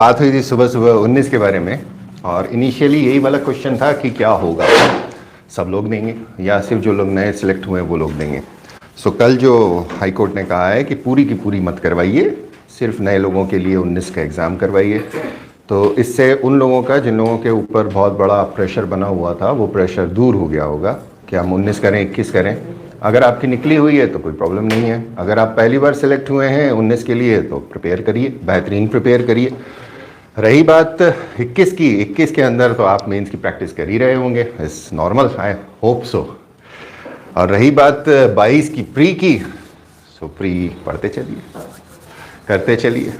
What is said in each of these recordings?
बात हुई थी सुबह सुबह 19 के बारे में और इनिशियली यही वाला क्वेश्चन था कि क्या होगा, सब लोग देंगे या सिर्फ जो लोग नए सिलेक्ट हुए हैं वो लोग देंगे। सो कल जो हाई कोर्ट ने कहा है कि पूरी की पूरी मत करवाइए, सिर्फ नए लोगों के लिए 19 का एग्ज़ाम करवाइए। तो इससे उन लोगों का जिन लोगों के ऊपर बहुत बड़ा प्रेशर बना हुआ था वो प्रेशर दूर हो गया होगा कि हम 19 करें 21 करें। अगर आपकी निकली हुई है तो कोई प्रॉब्लम नहीं है, अगर आप पहली बार सिलेक्ट हुए हैं 19 के लिए तो प्रिपेयर करिए, बेहतरीन प्रिपेयर करिए। रही बात 21 की, 21 के अंदर तो आप मेंस की प्रैक्टिस कर ही रहे होंगे, it's normal, I hope so. और रही बात 22 की प्री की, सो प्री पढ़ते चलिए, करते चलिए।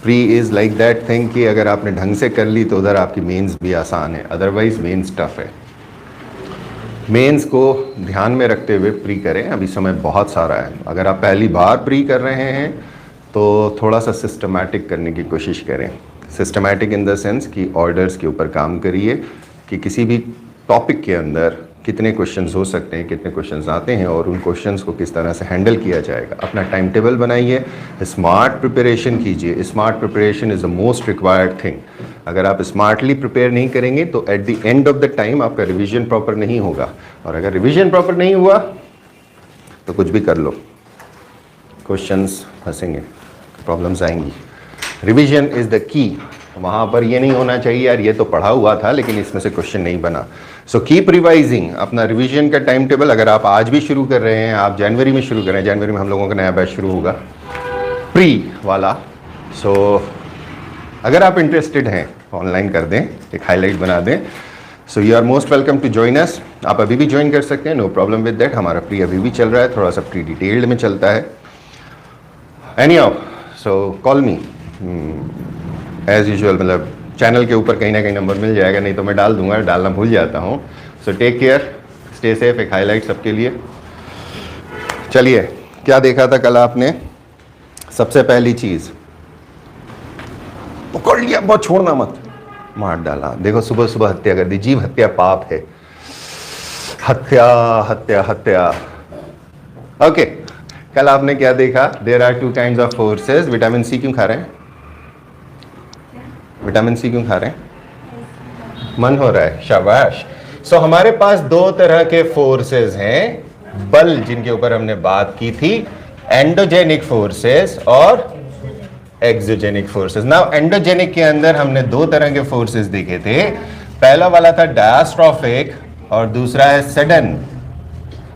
Pre is like that thing कि अगर आपने ढंग से कर ली तो उधर आपकी मेंस भी आसान है, अदरवाइज मेंस टफ है। मेंस को ध्यान में रखते हुए प्री करें, अभी समय बहुत सारा है। अगर आप पहली बार प्री कर रहे हैं तो थोड़ा सा सिस्टमैटिक करने की कोशिश करें। सिस्टमैटिक इन द सेंस कि ऑर्डर्स के ऊपर काम करिए कि किसी भी टॉपिक के अंदर कितने क्वेश्चंस हो सकते हैं, कितने क्वेश्चंस आते हैं और उन क्वेश्चंस को किस तरह से हैंडल किया जाएगा। अपना टाइम टेबल बनाइए, स्मार्ट प्रिपरेशन कीजिए। Smart preparation is the most required thing. अगर आप स्मार्टली प्रिपेयर नहीं करेंगे तो at the end of the time आपका रिवीजन प्रॉपर नहीं होगा, और अगर रिवीजन प्रॉपर नहीं हुआ तो कुछ भी कर लो, क्वेश्चंस फंसेंगे, प्रॉब्लम्स आएंगी। Revision is the key. वहाँ पर ये नहीं होना चाहिए यार ये तो पढ़ा हुआ था लेकिन इसमें से क्वेश्चन नहीं बना। सो कीप रिवाइजिंग अपना रिवीजन का टाइम टेबल। अगर आप आज भी शुरू कर रहे हैं, आप जनवरी में शुरू कर रहे हैं, जनवरी में हम लोगों का नया बैच शुरू होगा प्री वाला। सो अगर आप इंटरेस्टेड हैं ऑनलाइन कर दें, एक हाईलाइट बना दें। So you are most welcome to join us. आप अभी भी ज्वाइन कर सकते हैं, नो प्रॉब्लम विद दैट। हमारा प्री अभी भी चल रहा है, थोड़ा सा प्री डिटेल्ड में चलता है। Anyhow, so call me as usual. मतलब चैनल के ऊपर कहीं ना कहीं नंबर मिल जाएगा, नहीं तो मैं डाल दूंगा, डालना भूल जाता हूँ। So take care, stay safe. एक हाईलाइट सबके लिए। चलिए, क्या देखा था कल आपने? सबसे पहली चीज पकड़ लिया, बहुत छोड़ना मत, मार डाला। देखो सुबह सुबह हत्या कर दी। जीव हत्या पाप है, हत्या हत्या हत्या। ओके, कल आपने क्या देखा? There are two kinds of forces. Vitamin C क्यों खा रहे हैं? विटामिन सी क्यों खा रहे हैं? मन हो रहा है, शाबाश। सो हमारे पास दो तरह के फोर्सेस हैं, बल जिनके ऊपर हमने बात की थी, एंडोजेनिक फोर्सेस और एक्सोजेनिक फोर्सेस। नाउ एंडोजेनिक के अंदर हमने दो तरह के फोर्सेस देखे थे। पहला वाला था डायस्ट्रोफिक और दूसरा है सडन।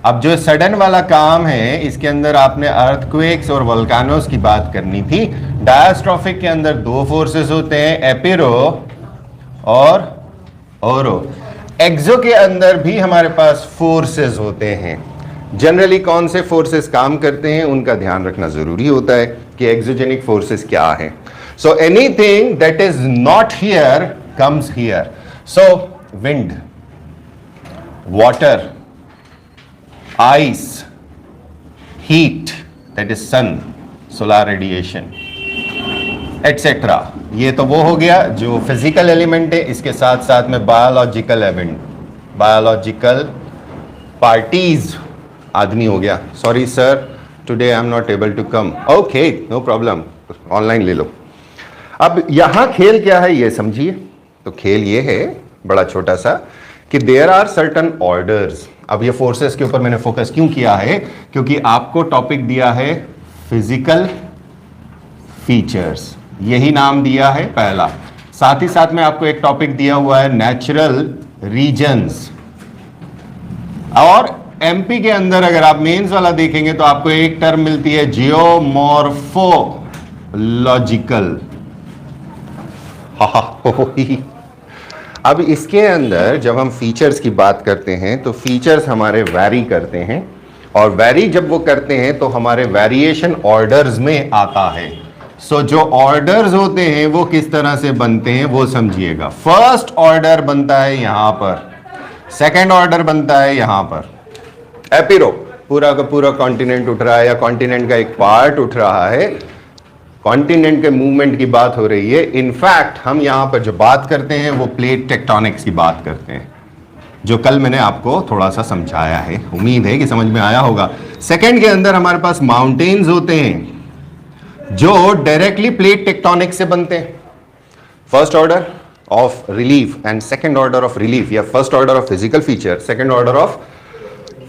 अब जो सडन वाला काम है इसके अंदर आपने अर्थक्वेक्स और वोल्केनोस की बात करनी थी। डायस्ट्रोफिक के अंदर दो फोर्सेस होते हैं, एपिरो और ओरो। एक्सो के अंदर भी हमारे पास फोर्सेस होते हैं। जनरली कौन से फोर्सेस काम करते हैं उनका ध्यान रखना जरूरी होता है कि एक्सोजेनिक फोर्सेस क्या हैं। So anything that is not here comes here. So wind, water, ice, heat, that is sun, solar radiation, etc. ये तो वो हो गया जो फिजिकल एलिमेंट है। इसके साथ साथ में बायोलॉजिकल एलिमेंट, बायोलॉजिकल पार्टीज, आदमी हो गया। Sorry sir, today I am not able to come. Okay, no problem, online ले लो। अब यहां खेल क्या है ये समझिए। तो खेल ये है बड़ा छोटा सा कि देयर आर सर्टन ऑर्डर्स। अब ये फोर्सेस के ऊपर मैंने फोकस क्यों किया है? क्योंकि आपको टॉपिक दिया है फिजिकल फीचर्स, यही नाम दिया है पहला। साथ ही साथ में आपको एक टॉपिक दिया हुआ है नेचुरल रीजन्स। और एमपी के अंदर अगर आप मेंस वाला देखेंगे तो आपको एक टर्म मिलती है जियोमॉर्फोलॉजिकल। अब इसके अंदर जब हम फीचर्स की बात करते हैं तो फीचर्स हमारे वैरी करते हैं, और वैरी जब वो करते हैं तो हमारे वेरिएशन ऑर्डर्स में आता है। सो जो ऑर्डर्स होते हैं वो किस तरह से बनते हैं वो समझिएगा। फर्स्ट ऑर्डर बनता है यहां पर, सेकेंड ऑर्डर बनता है यहां पर। एपिरो, पूरा का पूरा कॉन्टिनेंट उठ रहा है या कॉन्टिनेंट का एक पार्ट उठ रहा है, कॉन्टिनेंट के मूवमेंट की बात हो रही है। इनफैक्ट हम यहां पर जो बात करते हैं वो प्लेट टेक्टोनिक्स की बात करते हैं, जो कल मैंने आपको थोड़ा सा समझाया है। उम्मीद है कि समझ में आया होगा। सेकंड के अंदर हमारे पास माउंटेन्स होते हैं जो डायरेक्टली प्लेट टेक्टोनिक्स से बनते हैं। First order of relief and second order of relief, या first order of physical feature, second order of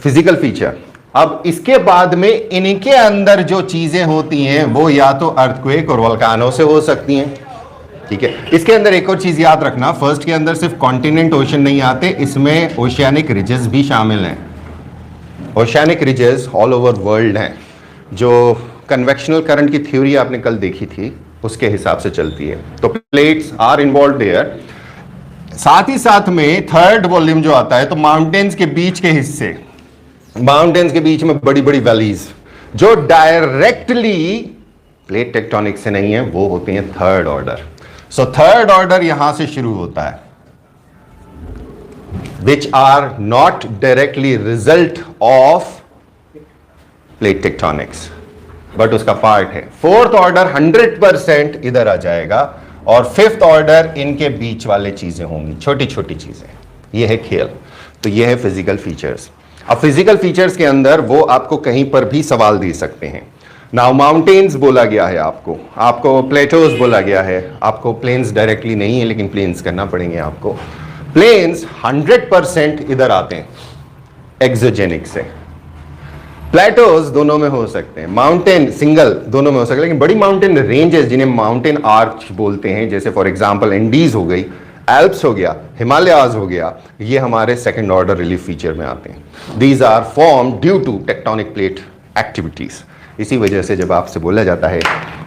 physical feature. अब इसके बाद में इनके अंदर जो चीजें होती हैं वो या तो अर्थक्वेक और वोल्केनो से हो सकती हैं, ठीक है। इसके अंदर एक और चीज याद रखना, फर्स्ट के अंदर सिर्फ कॉन्टिनेंट ओशन नहीं आते, इसमें ओशियानिक रिजेस भी शामिल हैं। Oceanic ridges all over world हैं, जो कन्वेक्शनल करंट की थ्योरी आपने कल देखी थी उसके हिसाब से चलती है। तो प्लेट्स आर इन्वॉल्व देयर। साथ ही साथ में थर्ड वॉल्यूम जो आता है, तो माउंटेन्स के बीच के हिस्से, माउंटेन्स के बीच में बड़ी बड़ी वैलीज जो डायरेक्टली प्लेट टेक्टोनिक से नहीं है, वो होते हैं third order. So third order यहां से शुरू होता है, which are not directly result of plate tectonics, but उसका पार्ट है। फोर्थ ऑर्डर 100% इधर आ जाएगा, और फिफ्थ ऑर्डर इनके बीच वाले चीजें होंगी, छोटी छोटी चीजें। ये है खेल। तो ये है फिजिकल फीचर्स। अब फिजिकल फीचर्स के अंदर वो आपको कहीं पर भी सवाल दे सकते हैं। नाउ माउंटेन्स बोला गया है, आपको प्लेटोज बोला गया है, आपको प्लेन्स डायरेक्टली नहीं है लेकिन प्लेन्स करना पड़ेंगे आपको। प्लेन्स 100% इधर आते हैं एक्सोजेनिक से, प्लेटोज दोनों में हो सकते हैं, माउंटेन सिंगल दोनों में हो सकते हैं, लेकिन बड़ी माउंटेन रेंजेस जिन्हें माउंटेन आर्च बोलते हैं, जैसे फॉर एग्जांपल एंडीज हो गई, एल्प्स हो गया, हिमालयाज हो गया, ये हमारे सेकंड ऑर्डर रिलीफ फीचर में आते हैं। These are form due to tectonic plate activities. इसी वजह से जब आपसे बोला जाता है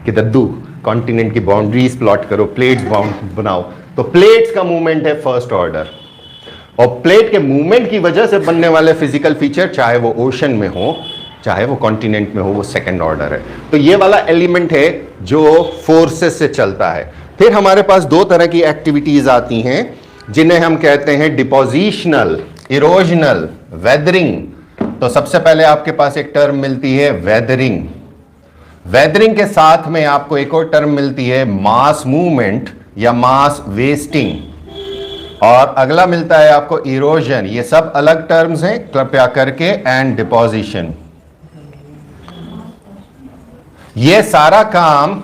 कि दद्दू कॉन्टिनेंट की बाउंड्रीज प्लॉट करो, प्लेट्स बनाओ, तो प्लेट्स का मूवमेंट है फर्स्ट ऑर्डर, और प्लेट के मूवमेंट की वजह से बनने वाले फिजिकल फीचर, चाहे वो ओशन में हो चाहे वो कॉन्टिनेंट में हो, वो सेकंड ऑर्डर है। तो ये वाला एलिमेंट है जो फोर्सेस से चलता है। फिर हमारे पास दो तरह की एक्टिविटीज आती हैं जिन्हें हम कहते हैं डिपोजिशनल, इरोजनल, वेदरिंग। तो सबसे पहले आपके पास एक टर्म मिलती है वेदरिंग। वेदरिंग के साथ में आपको एक और टर्म मिलती है मास मूवमेंट या मास वेस्टिंग, और अगला मिलता है आपको इरोजन। ये सब अलग टर्म्स हैं कृपया करके, एंड डिपोजिशन। ये सारा काम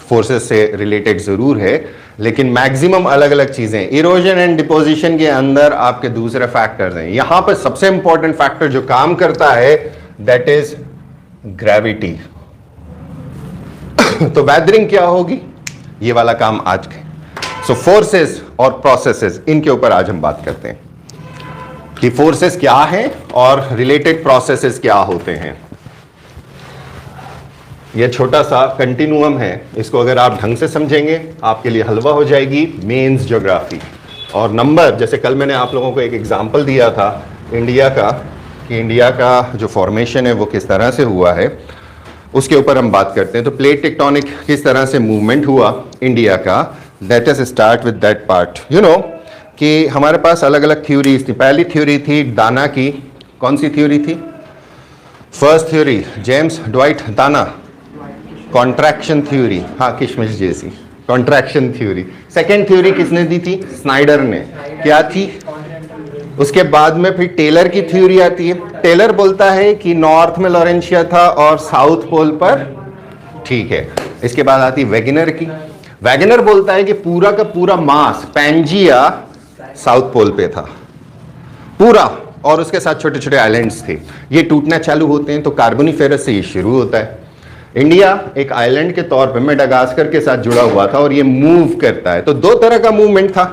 फोर्सेस से रिलेटेड जरूर है, लेकिन मैक्सिमम अलग अलग चीजें। इरोजन एंड डिपोजिशन के अंदर आपके दूसरे फैक्टर्स हैं। यहां पर सबसे इंपॉर्टेंट फैक्टर जो काम करता है दैट इज ग्रेविटी। तो वेदरिंग क्या होगी, ये वाला काम आज के। सो फोर्सेस और प्रोसेसेस, इनके ऊपर आज हम बात करते हैं कि फोर्सेस क्या है और रिलेटेड प्रोसेसेस क्या होते हैं। यह छोटा सा कंटिन्यूअम है, इसको अगर आप ढंग से समझेंगे आपके लिए हलवा हो जाएगी मेंस ज्योग्राफी। और नंबर, जैसे कल मैंने आप लोगों को एक एग्जांपल दिया था इंडिया का, कि इंडिया का जो फॉर्मेशन है वो किस तरह से हुआ है, उसके ऊपर हम बात करते हैं। तो प्लेट टेक्टोनिक किस तरह से मूवमेंट हुआ इंडिया का, let us start with that part. You know कि हमारे पास अलग अलग थ्योरीज थी। पहली थ्योरी थी दाना की। कौन सी थ्योरी थी? फर्स्ट थ्योरी जेम्स ड्वाइट दाना, कॉन्ट्रैक्शन थ्योरी। हाँ, किशमिश जैसी कॉन्ट्रैक्शन थ्योरी। सेकेंड थ्योरी किसने दी थी? स्नाइडर ने। क्या थी? उसके बाद में फिर टेलर की थ्योरी आती है। टेलर बोलता है कि नॉर्थ में लॉरेंशिया था और साउथ पोल पर, ठीक है। इसके बाद आती है वैगनर की। वैगनर बोलता है कि पूरा का पूरा मास पैंजिया साउथ पोल पे था पूरा, और उसके साथ छोटे छोटे आइलैंड्स थे। ये टूटना चालू होते हैं तो कार्बोनिफेरस से ये शुरू होता है। इंडिया एक आइलैंड के तौर पे मेडागास्कर के साथ जुड़ा हुआ था और ये मूव करता है। तो दो तरह का मूवमेंट था।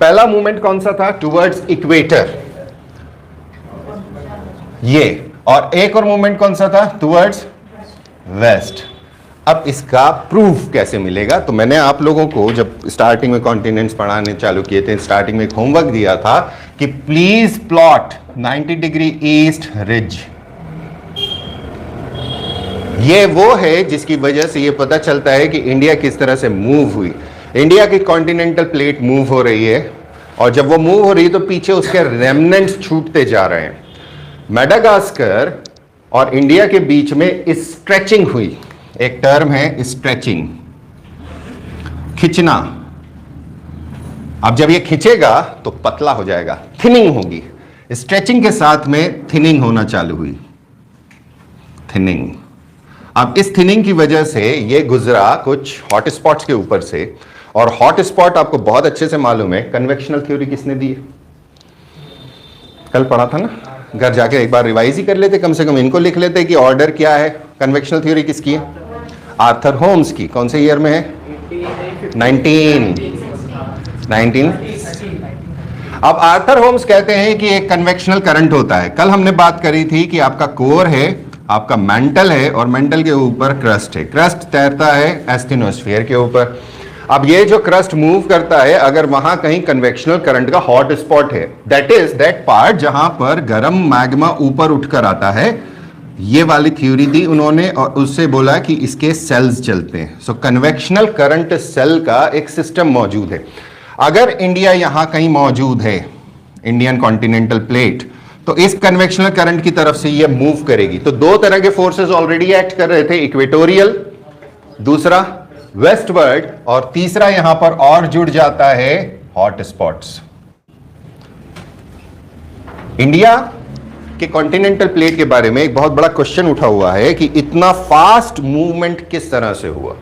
पहला मूवमेंट कौन सा था? टुवर्ड्स इक्वेटर, ये। और एक और मूवमेंट कौन सा था? Towards waste. अब इसका प्रूफ कैसे मिलेगा? तो मैंने आप लोगों को जब स्टार्टिंग में कॉन्टिनेंट्स पढ़ाने चालू किए थे, स्टार्टिंग में एक होमवर्क दिया था कि please plot 90 degree east ridge. ये वो है जिसकी वजह से ये पता चलता है कि इंडिया किस तरह से मूव हुई। इंडिया की कॉन्टिनेंटल प्लेट मूव हो रही है, और जब वो मूव हो रही है तो पीछे उसके रेमनेंट्स छूटते जा रहे हैं। मेडागास्कर और इंडिया के बीच में स्ट्रेचिंग हुई। एक टर्म है स्ट्रेचिंग, खिंचना। अब जब ये खिंचेगा तो पतला हो जाएगा, थिनिंग होगी। स्ट्रेचिंग के साथ में थिनिंग होना चालू हुई, थिनिंग। अब इस थिनिंग की वजह से ये गुजरा कुछ हॉट स्पॉट्स के ऊपर से, और हॉट स्पॉट आपको बहुत अच्छे से मालूम है कन्वेक्शनल थ्योरी किसने दी है? कल पढ़ा था ना, घर जाके एक बार रिवाइज ही कर लेते, कम से कम इनको लिख लेते कि ऑर्डर क्या है, कन्वेक्शनल थ्योरी किसकी है? आर्थर होम्स की। कौन से ईयर में है? 19। अब आर्थर होम्स कहते हैं कि एक कन्वेक्शनल करंट होता है। कल हमने बात करी थी कि आपका कोर है, आपका मेंटल है, और मेंटल के ऊपर क्रस्ट है। क्रस्ट तैरता है एस्टेनोस्फीयर के ऊपर। अब ये जो क्रस्ट मूव करता है, अगर वहां कहीं कन्वेक्शनल करंट का हॉट स्पॉट है, दैट इज दैट पार्ट जहां पर गर्म मैग्मा ऊपर उठकर आता है, ये वाली थ्योरी दी उन्होंने, और उससे बोला कि इसके सेल्स चलते हैं। सो कन्वेक्शनल करंट सेल का एक सिस्टम मौजूद है। अगर इंडिया यहां कहीं मौजूद है, इंडियन कॉन्टिनेंटल प्लेट, तो इस कन्वेक्शनल करंट की तरफ से ये मूव करेगी। तो दो तरह के फोर्सेस ऑलरेडी एक्ट कर रहे थे, इक्वेटोरियल, दूसरा वेस्टवर्ड, और तीसरा यहां पर और जुड़ जाता है हॉट स्पॉट्स। इंडिया के कॉन्टिनेंटल प्लेट के बारे में एक बहुत बड़ा क्वेश्चन उठा हुआ है कि इतना फास्ट मूवमेंट किस तरह से हुआ।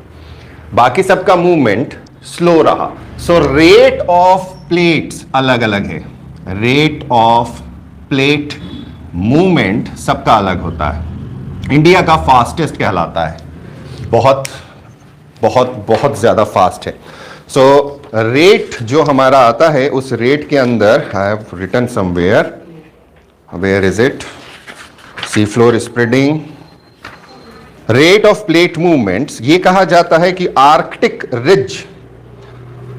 बाकी सबका मूवमेंट स्लो रहा। सो रेट ऑफ प्लेट्स अलग अलग है, रेट ऑफ प्लेट मूवमेंट सबका अलग होता है। इंडिया का फास्टेस्ट कहलाता है, बहुत बहुत बहुत ज्यादा फास्ट है। सो रेट जो हमारा आता है, उस रेट के अंदर I have written somewhere, where is it, sea floor spreading, rate of plate movements. ये कहा जाता है कि आर्कटिक रिज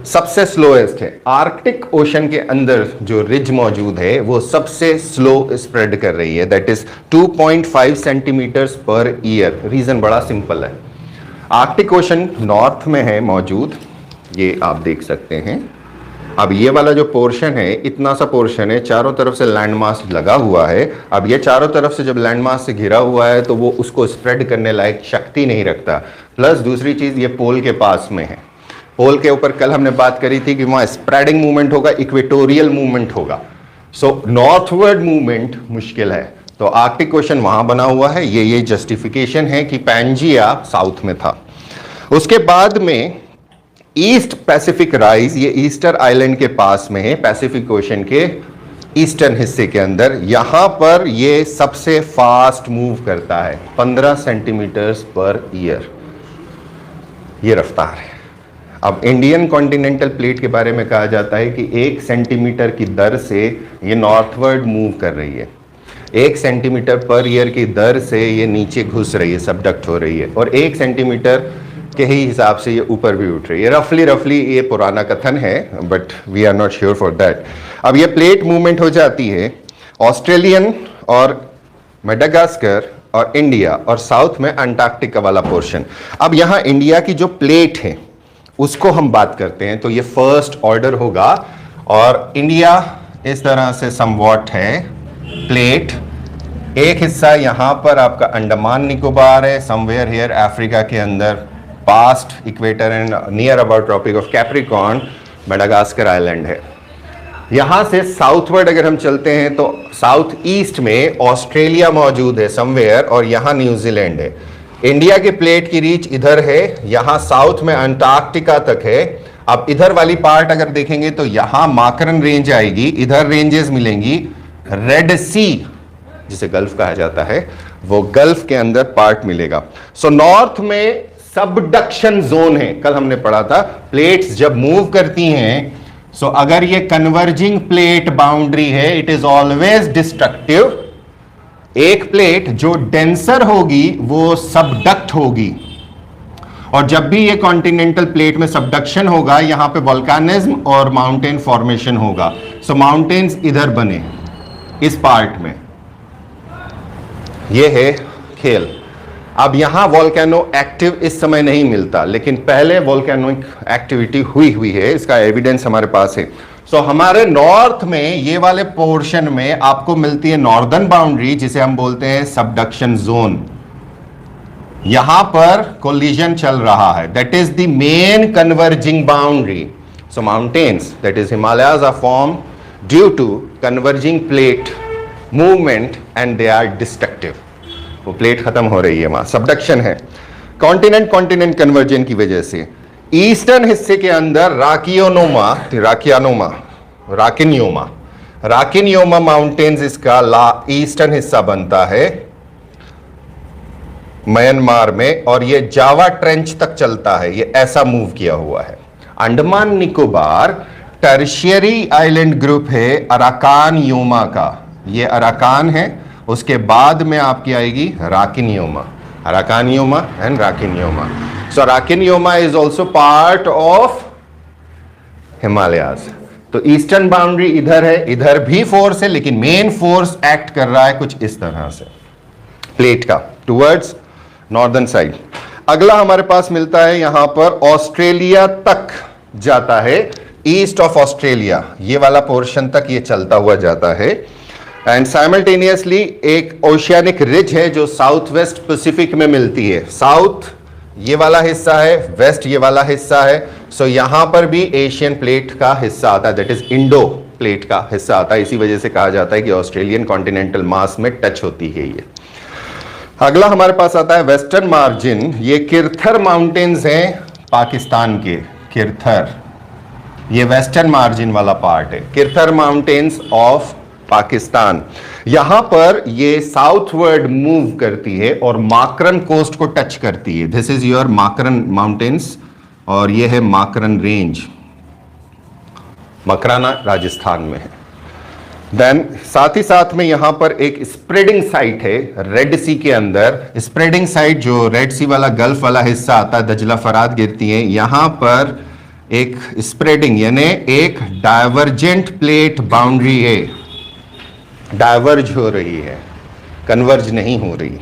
सबसे स्लोएस्ट है। आर्कटिक ओशन के अंदर जो रिज मौजूद है वो सबसे स्लो स्प्रेड कर रही है, that is 2.5 centimetres per year. Reason बड़ा सिंपल है, आर्कटिक ओशन नॉर्थ में है मौजूद, ये आप देख सकते हैं। अब ये वाला जो पोर्शन है, इतना सा पोर्शन है, चारों तरफ से लैंड मास लगा हुआ है। अब ये चारों तरफ से जब लैंड मास से घिरा हुआ है तो वो उसको स्प्रेड करने लायक शक्ति नहीं रखता। प्लस दूसरी चीज, ये पोल के पास में है। पोल के ऊपर कल हमने बात करी थी कि वहां स्प्रेडिंग मूवमेंट होगा, इक्वेटोरियल मूवमेंट होगा। सो नॉर्थवर्ड मूवमेंट मुश्किल है। तो आर्कटिक ओशन वहां बना हुआ है। ये जस्टिफिकेशन है कि पैंजिया साउथ में था। उसके बाद में ईस्ट पैसिफिक राइज, ये ईस्टर आइलैंड के पास में है, पैसिफिक ओशन के ईस्टर्न हिस्से के अंदर। यहां पर ये सबसे फास्ट मूव करता है, 15 सेंटीमीटर्स पर ईयर, ये रफ्तार है। अब इंडियन कॉन्टिनेंटल प्लेट के बारे में कहा जाता है कि 1 सेंटीमीटर की दर से ये नॉर्थवर्ड मूव कर रही है। 1 सेंटीमीटर पर ईयर की दर से ये नीचे घुस रही है, सबडक्ट हो रही है, और 1 सेंटीमीटर के ही हिसाब से ये ऊपर भी उठ रही है। रफली ये पुराना कथन है, but we are not sure for that. अब ये प्लेट मूवमेंट हो जाती है ऑस्ट्रेलियन और मेडागास्कर और इंडिया, और साउथ में अंटार्कटिका वाला पोर्शन। अब यहाँ इंडिया की जो प्लेट है उसको हम बात करते हैं, तो ये फर्स्ट ऑर्डर होगा, और इंडिया इस तरह से समवॉट है प्लेट। एक हिस्सा यहां पर आपका अंडमान निकोबार है, समवेयर हियर अफ्रीका के अंदर, past equator and near about tropic of Capricorn Madagascar island है। यहां से साउथवर्ड अगर हम चलते हैं तो साउथ ईस्ट में ऑस्ट्रेलिया मौजूद है समवेयर, और यहां न्यूजीलैंड है। इंडिया के प्लेट की रीच इधर है, यहां साउथ में अंटार्कटिका तक है। अब इधर वाली पार्ट अगर देखेंगे तो यहां माकरन रेंज आएगी, इधर रेंजेस मिलेंगी, रेड सी जिसे गल्फ कहा जाता है, वो गल्फ के अंदर पार्ट मिलेगा। सो नॉर्थ में सबडक्शन जोन है, कल हमने पढ़ा था। प्लेट्स जब मूव करती हैं, सो अगर ये कन्वर्जिंग प्लेट बाउंड्री है, इट इज ऑलवेज डिस्ट्रक्टिव। एक प्लेट जो डेंसर होगी वो सबडक्ट होगी, और जब भी ये कॉन्टिनेंटल प्लेट में सबडक्शन होगा, यहां पे वोल्केनिज्म और माउंटेन फॉर्मेशन होगा। सो माउंटेन्स इधर बने इस पार्ट में, ये है खेल। अब यहां वोल्केनो एक्टिव इस समय नहीं मिलता, लेकिन पहले वोल्केनोइक एक्टिविटी हुई है, इसका एविडेंस हमारे पास है। सो हमारे नॉर्थ में ये वाले पोर्शन में आपको मिलती है नॉर्दर्न बाउंड्री, जिसे हम बोलते हैं सबडक्शन जोन। यहां पर कोलिजन चल रहा है, that is the main converging boundary. So mountains, that is Himalayas, are form due to converging plate movement and they are destructive. वो प्लेट खत्म हो रही है, वहां सबडक्शन है। कॉन्टिनेंट कॉन्टिनेंट कन्वर्जन की वजह से ईस्टर्न हिस्से के अंदर राकिनियोमा माउंटेन्स इसका ईस्टर्न हिस्सा बनता है म्यांमार में, और ये जावा ट्रेंच तक चलता है, ये ऐसा मूव किया हुआ है। Andaman Nicobar tertiary island group है अराकानयोमा का, ये अराकान है, उसके बाद में आपकी आएगी राकिनियोमा, अराकानियोमा एंड राकिनियोमा। सो राकिनियोमा is also part of Himalayas. तो ईस्टर्न बाउंड्री इधर है, इधर भी फोर्स है, लेकिन मेन फोर्स एक्ट कर रहा है कुछ इस तरह से प्लेट का टुवर्ड्स नॉर्दर्न साइड। अगला हमारे पास मिलता है यहां पर ऑस्ट्रेलिया तक जाता है, ईस्ट ऑफ ऑस्ट्रेलिया, ये वाला पोर्शन तक ये चलता हुआ जाता है। एंड साइमल्टेनियसली एक ओशियानिक रिज है जो साउथ वेस्ट पैसिफिक में मिलती है। साउथ ये वाला हिस्सा है, वेस्ट ये वाला हिस्सा है। सो यहां पर भी एशियन प्लेट का हिस्सा आता है, दैट इज इंडो प्लेट का हिस्सा आता है। इसी वजह से कहा जाता है कि ऑस्ट्रेलियन कॉन्टिनेंटल मास में टच होती है ये। अगला हमारे पास आता है वेस्टर्न मार्जिन, ये किरथर माउंटेन्स हैं पाकिस्तान के, किरथर, ये वेस्टर्न मार्जिन वाला पार्ट है, किरथर माउंटेन्स ऑफ पाकिस्तान। यहां पर ये साउथवर्ड मूव करती है और माकरन कोस्ट को टच करती है। दिस इज योर माकरन माउंटेन्स और ये है माकरन रेंज, मकराना राजस्थान में है। देन साथ ही साथ में यहां पर एक स्प्रेडिंग साइट है रेड सी के अंदर, स्प्रेडिंग साइट जो रेड सी वाला गल्फ वाला हिस्सा आता है, दजला फरात गिरती है, यहां पर एक स्प्रेडिंग यानी एक डाइवर्जेंट प्लेट बाउंड्री है, डाइवर्ज हो रही है, कन्वर्ज नहीं हो रही,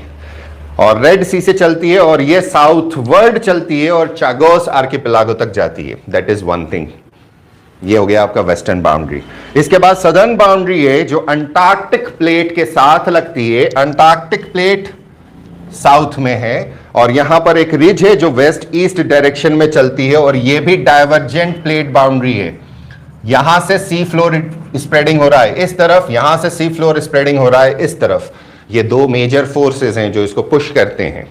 और रेड सी से चलती है और ये साउथवर्ड चलती है और चागोस आर्किपेलागो तक जाती है। दैट इज वन थिंग, ये हो गया आपका वेस्टर्न बाउंड्री। इसके बाद सदर्न बाउंड्री है जो अंटार्कटिक प्लेट के साथ लगती है, अंटार्कटिक प्लेट साउथ में है, और यहां पर एक रिज है जो वेस्ट ईस्ट डायरेक्शन में चलती है और ये भी डाइवर्जेंट प्लेट बाउंड्री है। यहां से सी फ्लोर स्प्रेडिंग हो रहा है इस तरफ, यहां से सी फ्लोर स्प्रेडिंग हो रहा है इस तरफ। ये दो मेजर फोर्सेस हैं जो इसको पुश करते हैं।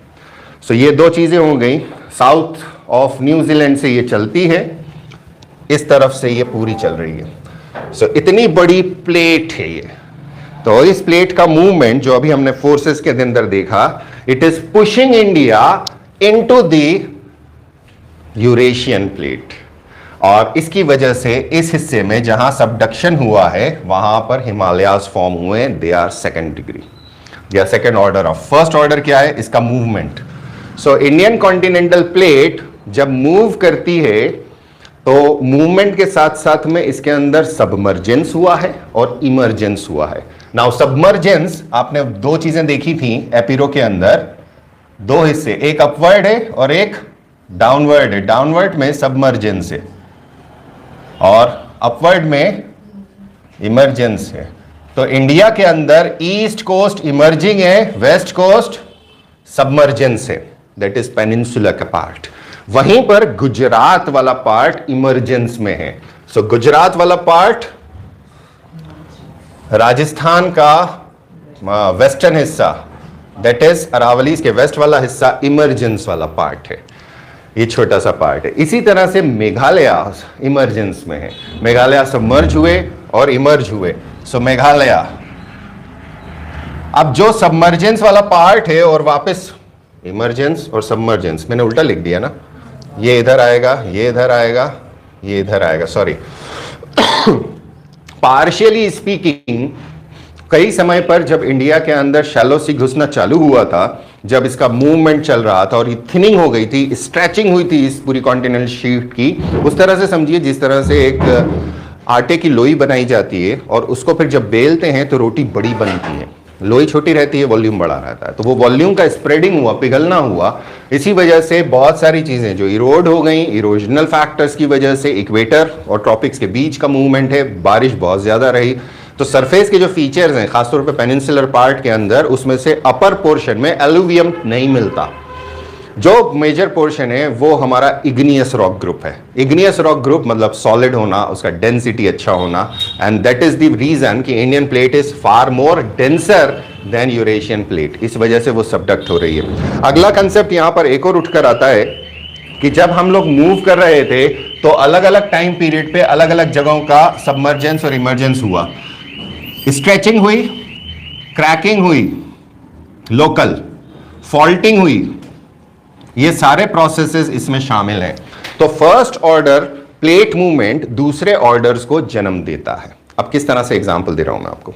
सो ये दो चीजें हो गई, साउथ ऑफ न्यूजीलैंड से ये चलती है, इस तरफ से ये पूरी चल रही है। सो इतनी बड़ी प्लेट है ये। तो इस प्लेट का मूवमेंट जो अभी हमने फोर्सेस के अंदर देखा, it is pushing India into the Eurasian plate, और इसकी वजह से इस हिस्से में जहां सबडक्शन हुआ है वहां पर हिमालयाज फॉर्म हुए, दे आर सेकेंड डिग्री या second order of. First order क्या है इसका movement. So Indian continental plate जब मूव करती है तो मूवमेंट के साथ साथ में इसके अंदर सबमर्जेंस हुआ है और इमर्जेंस हुआ है। नाउ सबमर्जेंस आपने दो चीजें देखी थी एपिरो के अंदर, दो हिस्से, एक अपवर्ड है और एक डाउनवर्ड है। डाउनवर्ड में सबमर्जेंस है और अपवर्ड में इमर्जेंस है। तो इंडिया के अंदर ईस्ट कोस्ट इमर्जिंग है, वेस्ट कोस्ट सबमर्जेंस है, दैट इज पेनिनसुला का पार्ट। वहीं पर गुजरात वाला पार्ट इमर्जेंस में है। सो गुजरात वाला पार्ट राजस्थान का वेस्टर्न हिस्सा, दैट इज अरावलीज के वेस्ट वाला हिस्सा इमर्जेंस वाला पार्ट है, ये छोटा सा पार्ट है। इसी तरह से मेघालय इमर्जेंस में है, मेघालय सबमर्ज हुए और इमर्ज हुए। सो मेघालय, अब जो सबमर्जेंस वाला पार्ट है और वापस इमर्जेंस और सबमर्जेंस, मैंने उल्टा लिख दिया ना, ये इधर आएगा, ये इधर आएगा, ये इधर आएगा, सॉरी। पार्शियली स्पीकिंग, कई समय पर जब इंडिया के अंदर शैलो सी घुसना चालू हुआ था, जब इसका मूवमेंट चल रहा था और ये थिनिंग हो गई थी, स्ट्रेचिंग हुई थी इस पूरी कॉन्टिनेंटल शीट की, उस तरह से समझिए जिस तरह से एक आटे की लोई बनाई जाती है और उसको फिर जब बेलते हैं तो रोटी बड़ी बनती है, लोई छोटी रहती है, वॉल्यूम बड़ा रहता है। तो वो वॉल्यूम का स्प्रेडिंग हुआ, पिघलना हुआ, इसी वजह से बहुत सारी चीजें जो इरोड हो गई, इरोजनल फैक्टर्स की वजह से इक्वेटर और ट्रॉपिक्स के बीच का मूवमेंट है, बारिश बहुत ज्यादा रही, तो सरफेस के जो फीचर्स हैं खासतौर पे पेनिनसुलर पार्ट के अंदर, उसमें से अपर पोर्शन में एलुवियम नहीं मिलता। जो मेजर पोर्शन है वो हमारा इग्नियस रॉक ग्रुप है। इग्नियस रॉक ग्रुप मतलब सॉलिड होना, उसका डेंसिटी अच्छा होना, and that is the reason कि Indian plate is far more denser than Eurasian plate, इस वजह से वो सबडक्ट हो रही है। अगला कंसेप्ट यहां पर एक और उठकर आता है कि जब हम लोग मूव कर रहे थे तो अलग अलग टाइम पीरियड पे अलग अलग जगहों का सबमर्जेंस और इमर्जेंस हुआ। स्ट्रेचिंग हुई, क्रैकिंग हुई, लोकल फॉल्टिंग हुई, ये सारे प्रोसेसेस इसमें शामिल हैं। तो फर्स्ट ऑर्डर प्लेट मूवमेंट दूसरे ऑर्डर्स को जन्म देता है। अब किस तरह से एग्जांपल दे रहा हूं मैं आपको।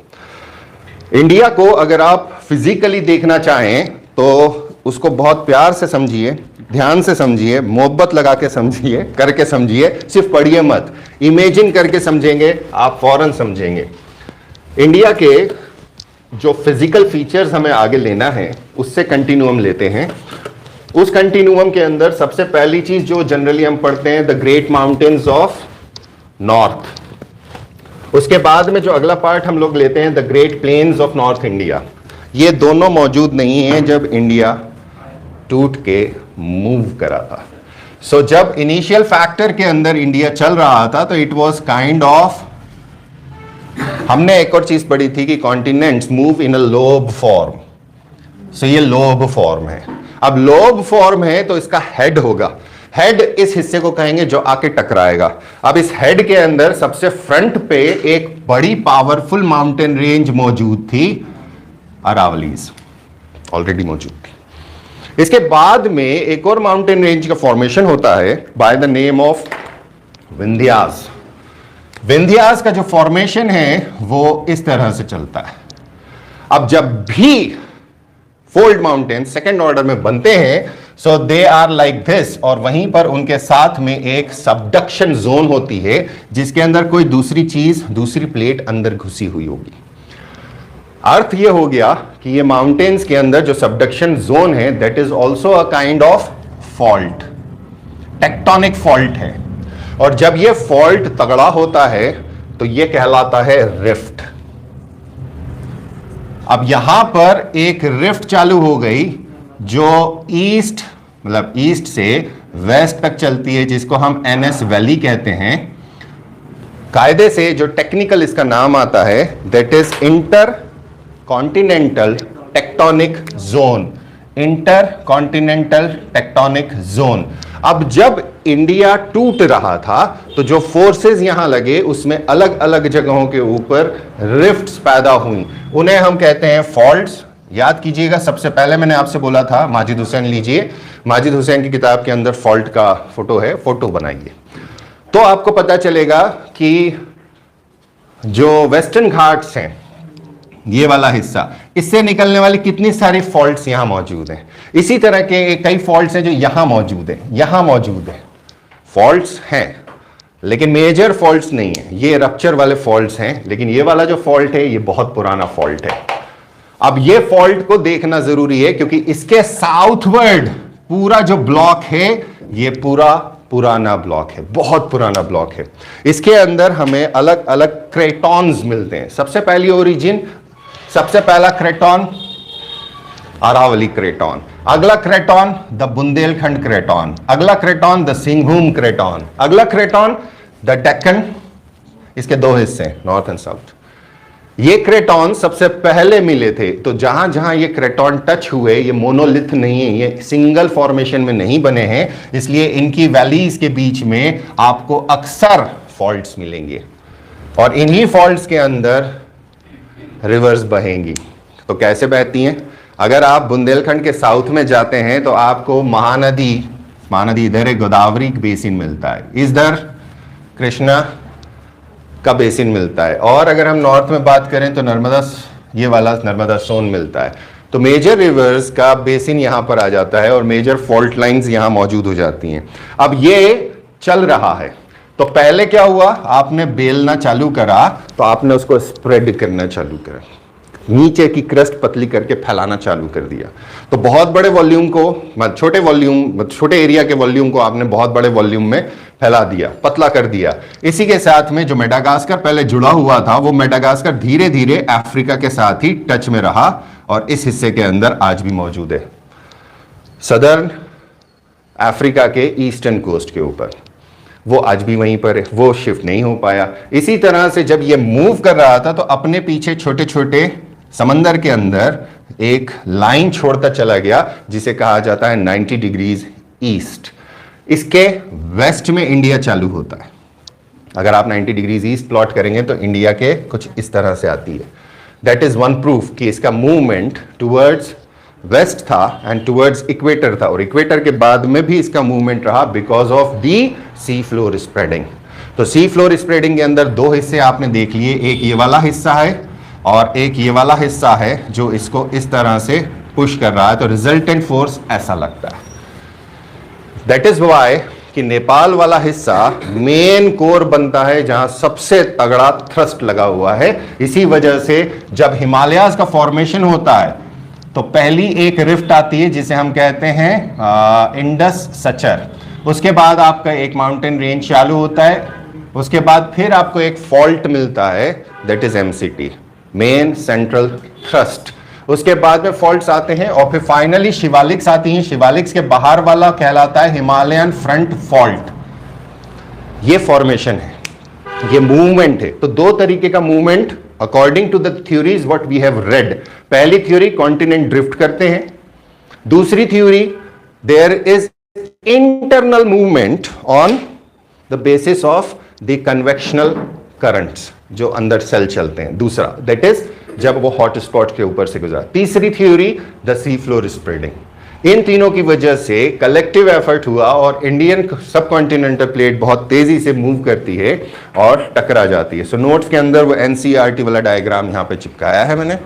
इंडिया को अगर आप फिजिकली देखना चाहें तो उसको बहुत प्यार से समझिए, ध्यान से समझिए, मोहब्बत लगा के समझिए, करके समझिए, सिर्फ पढ़िए मत, इमेजिन करके समझेंगे आप फौरन समझेंगे। इंडिया के जो फिजिकल फीचर्स हमें आगे लेना है उससे कंटिन्यूम लेते हैं। उस कंटिन्यूम के अंदर सबसे पहली चीज जो जनरली हम पढ़ते हैं, the great mountains of north. उसके बाद में जो अगला पार्ट हम लोग लेते हैं, the great plains of north India. ये दोनों मौजूद नहीं है जब इंडिया टूट के मूव करा था। सो जब इनिशियल फैक्टर के अंदर इंडिया चल रहा था तो इट वाज काइंड ऑफ, हमने एक और चीज पढ़ी थी कि continents move in a lobe form. So ये लोब फॉर्म है। अब लोब फॉर्म है तो इसका हेड होगा। हेड इस हिस्से को कहेंगे जो आके टकराएगा। अब इस हेड के अंदर सबसे फ्रंट पे एक बड़ी पावरफुल माउंटेन रेंज मौजूद थी, अरावलीज ऑलरेडी मौजूद थी। इसके बाद में एक और माउंटेन रेंज का फॉर्मेशन होता है by the name of Vindhyas. Vindhyas का जो फॉर्मेशन है वो इस तरह से चलता है। अब जब भी फोल्ड माउंटेन सेकेंड ऑर्डर में बनते हैं सो दे आर लाइक दिस, और वहीं पर उनके साथ में एक सबडक्शन जोन होती है जिसके अंदर कोई दूसरी चीज, दूसरी प्लेट अंदर घुसी हुई होगी। अर्थ यह हो गया कि ये माउंटेन्स के अंदर जो सबडक्शन जोन है that is also a kind of fault, tectonic fault है। और जब ये फॉल्ट तगड़ा होता है तो ये कहलाता है रिफ्ट। अब यहां पर एक रिफ्ट चालू हो गई जो ईस्ट, मतलब ईस्ट से वेस्ट तक चलती है, जिसको हम एनएस वैली कहते हैं। कायदे से जो टेक्निकल इसका नाम आता है that is inter continental tectonic zone. Inter continental tectonic zone. अब जब इंडिया टूट रहा था तो जो फोर्सेस यहां लगे उसमें अलग अलग जगहों के ऊपर रिफ्ट्स पैदा हुई, उन्हें हम कहते हैं फॉल्ट्स। याद कीजिएगा, सबसे पहले मैंने आपसे बोला था माजिद हुसैन लीजिए, माजिद हुसैन की किताब के अंदर फॉल्ट का फोटो है, फोटो बनाइए तो आपको पता चलेगा कि जो वेस्टर्न घाट्स हैं, ये वाला हिस्सा, इससे निकलने वाली कितनी सारी फॉल्ट्स यहां मौजूद हैं। इसी तरह के कई फॉल्ट्स हैं जो यहां मौजूद हैं, यहां मौजूद हैं। फॉल्ट्स हैं लेकिन मेजर फॉल्ट्स नहीं है, ये रप्चर वाले फॉल्ट्स हैं। लेकिन ये वाला जो फॉल्ट है ये बहुत पुराना फॉल्ट है। अब ये फॉल्ट को देखना जरूरी है क्योंकि इसके साउथवर्ड पूरा जो ब्लॉक है ये पूरा पुराना ब्लॉक है, बहुत पुराना ब्लॉक है। इसके अंदर हमें अलग अलग क्रेटॉन्स मिलते हैं। सबसे पहली ओरिजिन, सबसे पहला क्रेटॉन अरावली क्रेटॉन, अगला क्रेटॉन द बुंदेलखंड क्रेटॉन, अगला क्रेटॉन द सिंहभूम क्रेटॉन, अगला क्रेटॉन द डेक्कन। इसके दो हिस्से, नॉर्थ एंड साउथ। ये क्रेटॉन सबसे पहले मिले थे। तो जहां जहां ये क्रेटॉन टच हुए, ये मोनोलिथ नहीं है, ये सिंगल फॉर्मेशन में नहीं बने हैं, इसलिए इनकी वैलीज के बीच में आपको अक्सर फॉल्ट्स मिलेंगे और इन्हीं फॉल्ट्स के अंदर रिवर्स बहेंगी। तो कैसे बहती हैं? अगर आप बुंदेलखंड के साउथ में जाते हैं तो आपको महानदी, महानदी इधर है, गोदावरी बेसिन मिलता है, इधर कृष्णा का बेसिन मिलता है, और अगर हम नॉर्थ में बात करें तो नर्मदा, ये वाला नर्मदा सोन मिलता है। तो मेजर रिवर्स का बेसिन यहां पर आ जाता है और मेजर फॉल्ट लाइंस यहां मौजूद हो जाती हैं। अब ये चल रहा है तो पहले क्या हुआ, आपने बेलना चालू करा तो आपने उसको स्प्रेड करना चालू करा, नीचे की क्रस्ट पतली करके फैलाना चालू कर दिया। तो बहुत बड़े वॉल्यूम को, छोटे वॉल्यूम, छोटे एरिया के वॉल्यूम को आपने बहुत बड़े वॉल्यूम में फैला दिया, पतला कर दिया। इसी के साथ में जो मेडागास्कर पहले जुड़ा हुआ था वो मेडागास्कर धीरे धीरे अफ्रीका के साथ ही टच में रहा और इस हिस्से के अंदर आज भी मौजूद है, सदर्न अफ्रीका के ईस्टर्न कोस्ट के ऊपर। वो आज भी वहीं पर है, वो शिफ्ट नहीं हो पाया। इसी तरह से जब ये मूव कर रहा था तो अपने पीछे छोटे छोटे समंदर के अंदर एक लाइन छोड़ता चला गया जिसे कहा जाता है 90 डिग्रीज ईस्ट। इसके वेस्ट में इंडिया चालू होता है। अगर आप 90 डिग्रीज ईस्ट प्लॉट करेंगे तो इंडिया के कुछ इस तरह से आती है। दैट इज वन प्रूफ कि इसका मूवमेंट टुवर्ड्स वेस्ट था एंड टुवर्ड्स इक्वेटर था, और इक्वेटर के बाद में भी इसका मूवमेंट रहा because of the C floor spreading. तो सी फ्लोर स्प्रेडिंग के अंदर दो हिस्से आपने देख लिए, एक ये वाला हिस्सा है और एक ये वाला हिस्सा है जो इसको इस तरह से पुश कर रहा है। तो रिजल्टेंट फोर्स ऐसा लगता है। दैट इज वाई कि नेपाल वाला हिस्सा मेन कोर बनता है जहां सबसे तगड़ा थ्रस्ट लगा हुआ है। इसी वजह से जब हिमालयाज का फॉर्मेशन होता है तो पहली एक रिफ्ट आती है जिसे हम कहते हैं इंडस सचर। उसके बाद आपका एक माउंटेन रेंज चालू होता है, उसके बाद फिर आपको एक फॉल्ट मिलता है, that is MCT, main central thrust. उसके बाद में फॉल्ट्स आते हैं और फिर फाइनली शिवालिक्स आती हैं। शिवालिक्स के बाहर वाला कहलाता है हिमालयन फ्रंट फॉल्ट। ये फॉर्मेशन है, ये मूवमेंट है। तो दो तरीके का movement according to the theories what we have read. पहली थ्योरी कॉन्टिनेंट ड्रिफ्ट करते हैं, दूसरी theory there is internal movement on the basis of the convectional currents जो अंदर सेल चलते हैं। दूसरा दैट इज जब वो हॉट स्पॉट के ऊपर से गुजरा। तीसरी theory the sea floor spreading. इन तीनों की वजह से कलेक्टिव एफर्ट हुआ और इंडियन सबकॉन्टिनेंटल प्लेट बहुत तेजी से मूव करती है और टकरा जाती है। सो नोट्स के अंदर वो एनसीईआरटी वाला डायग्राम यहां पे चिपकाया है मैंने,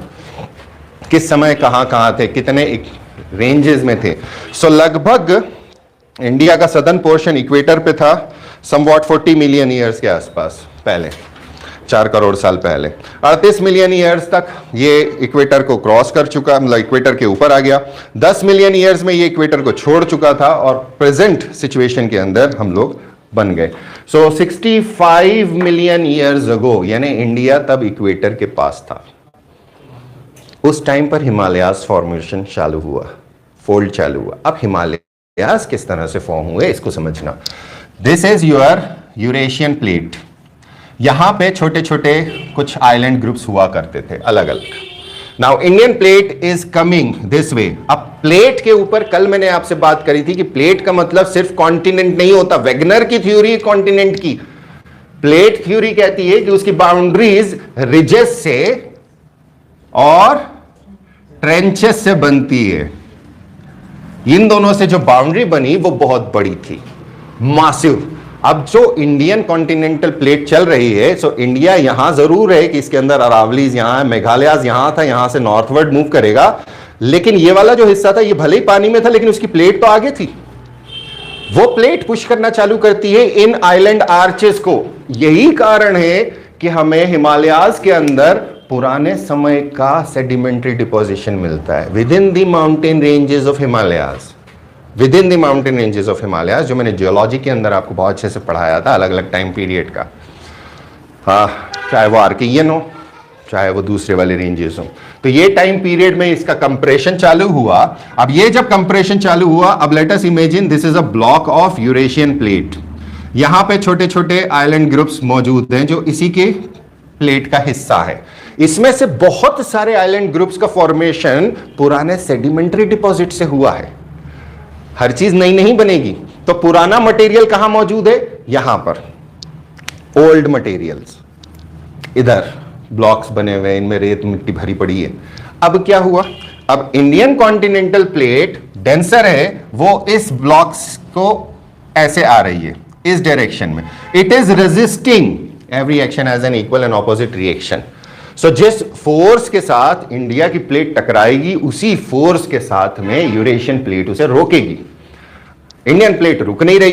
किस समय कहां थे, कितने रेंजेस में थे। सो लगभग इंडिया का सदर्न पोर्शन इक्वेटर पे था, समवॉट 40 मिलियन ईयर्स के आसपास, पहले 4 करोड़ साल पहले। 38 मिलियन ईयर्स तक ये इक्वेटर को क्रॉस कर चुका, मतलब इक्वेटर के ऊपर आ गया। 10 मिलियन ईयर्स में ये इक्वेटर को छोड़ चुका था और प्रेजेंट सिचुएशन के अंदर हम लोग बन गए। सो 65 मिलियन ईयर्स अगो, यानी इंडिया तब इक्वेटर के पास था। उस टाइम पर हिमालयाज फॉर्मेशन चालू हुआ, फोल्ड चालू हुआ। अब हिमालयाज किस तरह से फॉर्म हुए इसको समझना। This is your Eurasian plate. यहां पे छोटे छोटे कुछ आइलैंड ग्रुप्स हुआ करते थे अलग अलग। Now Indian plate is coming this way. अब प्लेट के ऊपर कल मैंने आपसे बात करी थी कि प्लेट का मतलब सिर्फ कॉन्टिनेंट नहीं होता। वेगनर की थ्योरी कॉन्टिनेंट की, प्लेट थ्योरी कहती है कि उसकी बाउंड्रीज रिजेस से और ट्रेंचेस से बनती है। इन दोनों से जो बाउंड्री बनी वो बहुत बड़ी थी, मासिव। अब जो इंडियन कॉन्टिनेंटल प्लेट चल रही है, सो इंडिया यहां जरूर है कि इसके अंदर अरावलीज यहां है, मेघालयाज यहां था, यहां से नॉर्थवर्ड मूव करेगा। लेकिन ये वाला जो हिस्सा था ये भले ही पानी में था लेकिन उसकी प्लेट तो आगे थी। वो प्लेट पुश करना चालू करती है इन आइलैंड आर्चेस को। यही कारण है कि हमें हिमालयाज के अंदर पुराने समय का सेडिमेंट्री डिपोजिशन मिलता है with in the mountain ranges of Himalayas, with in the mountain ranges of Himalayas, जो मैंने जियोलॉजी के अंदर आपको बहुत अच्छे से पढ़ाया था अलग अलग टाइम पीरियड का। हाँ, चाहे वो आर्कियन हो चाहे वो दूसरे वाले रेंजेस हो। तो ये टाइम पीरियड में इसका कंप्रेशन चालू हुआ। अब ये जब कंप्रेशन चालू हुआ, अब let us imagine this is a block of Eurasian plate. यहां पे छोटे छोटे आइलैंड ग्रुप्स मौजूद हैं जो इसी के प्लेट का हिस्सा है। इसमें से बहुत सारे आइलैंड ग्रुप्स का फॉर्मेशन पुराने सेडिमेंट्री डिपॉजिट से हुआ है। हर चीज नई नहीं बनेगी, तो पुराना मटेरियल कहां मौजूद है? यहां पर ओल्ड मटेरियल्स, इधर ब्लॉक्स बने हुए, इनमें रेत मिट्टी भरी पड़ी है। अब क्या हुआ? अब इंडियन कॉन्टिनेंटल प्लेट डेंसर है, वो इस ब्लॉक्स को ऐसे आ रही है इस डायरेक्शन में। It is resisting every action as an equal and opposite reaction. So जिस फोर्स के साथ इंडिया की प्लेट टकराएगी उसी फोर्स के साथ में यूरेशियन प्लेट उसे रोकेगी। इंडियन प्लेट रुक नहीं रही,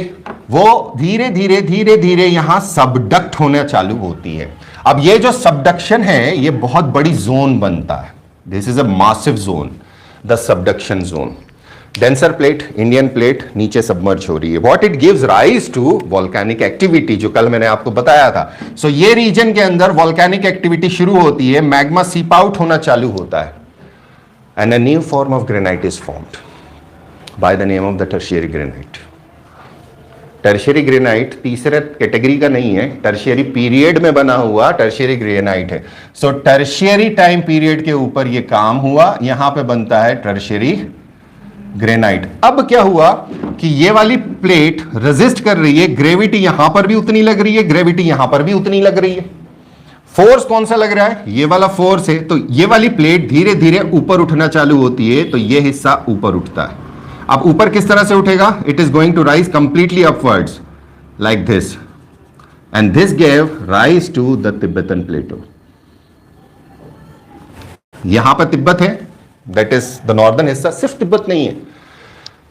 वो धीरे धीरे धीरे धीरे यहां सबडक्ट होना चालू होती है। अब ये जो सबडक्शन है ये बहुत बड़ी जोन बनता है। This is a massive zone, the subduction zone. Denser plate, Indian plate नीचे सबमर्ज हो रही है। What it gives rise to volcanic activity, जो कल मैंने आपको बताया था। सो ये रीजन के अंदर वॉल्केनिक एक्टिविटी शुरू होती है, मैग्मा सीप आउट होना चालू होता है and a new form of granite is formed by the name of the tertiary granite. Tertiary granite तीसरे कैटेगरी का नहीं है, टर्शियरी पीरियड में बना हुआ टर्शियरी ग्रेनाइट है। सो टर्शियरी टाइम पीरियड के ऊपर ये काम हुआ, यहां पे बनता है टर्शियरी ग्रेनाइट। अब क्या हुआ कि ये वाली प्लेट रेजिस्ट कर रही है, ग्रेविटी यहां पर भी उतनी लग रही है, ग्रेविटी यहां पर भी उतनी लग रही है। फोर्स कौन सा लग रहा है? ये वाला फोर्स है। तो ये वाली प्लेट धीरे धीरे ऊपर उठना चालू होती है, तो ये हिस्सा ऊपर उठता है। अब ऊपर किस तरह से उठेगा? It is going to rise completely upwards like this, and this gave rise to the Tibetan plateau. यहां पर तिब्बत है, दैट इज द नॉर्दर्न हिस्सा। सिर्फ तिब्बत नहीं है,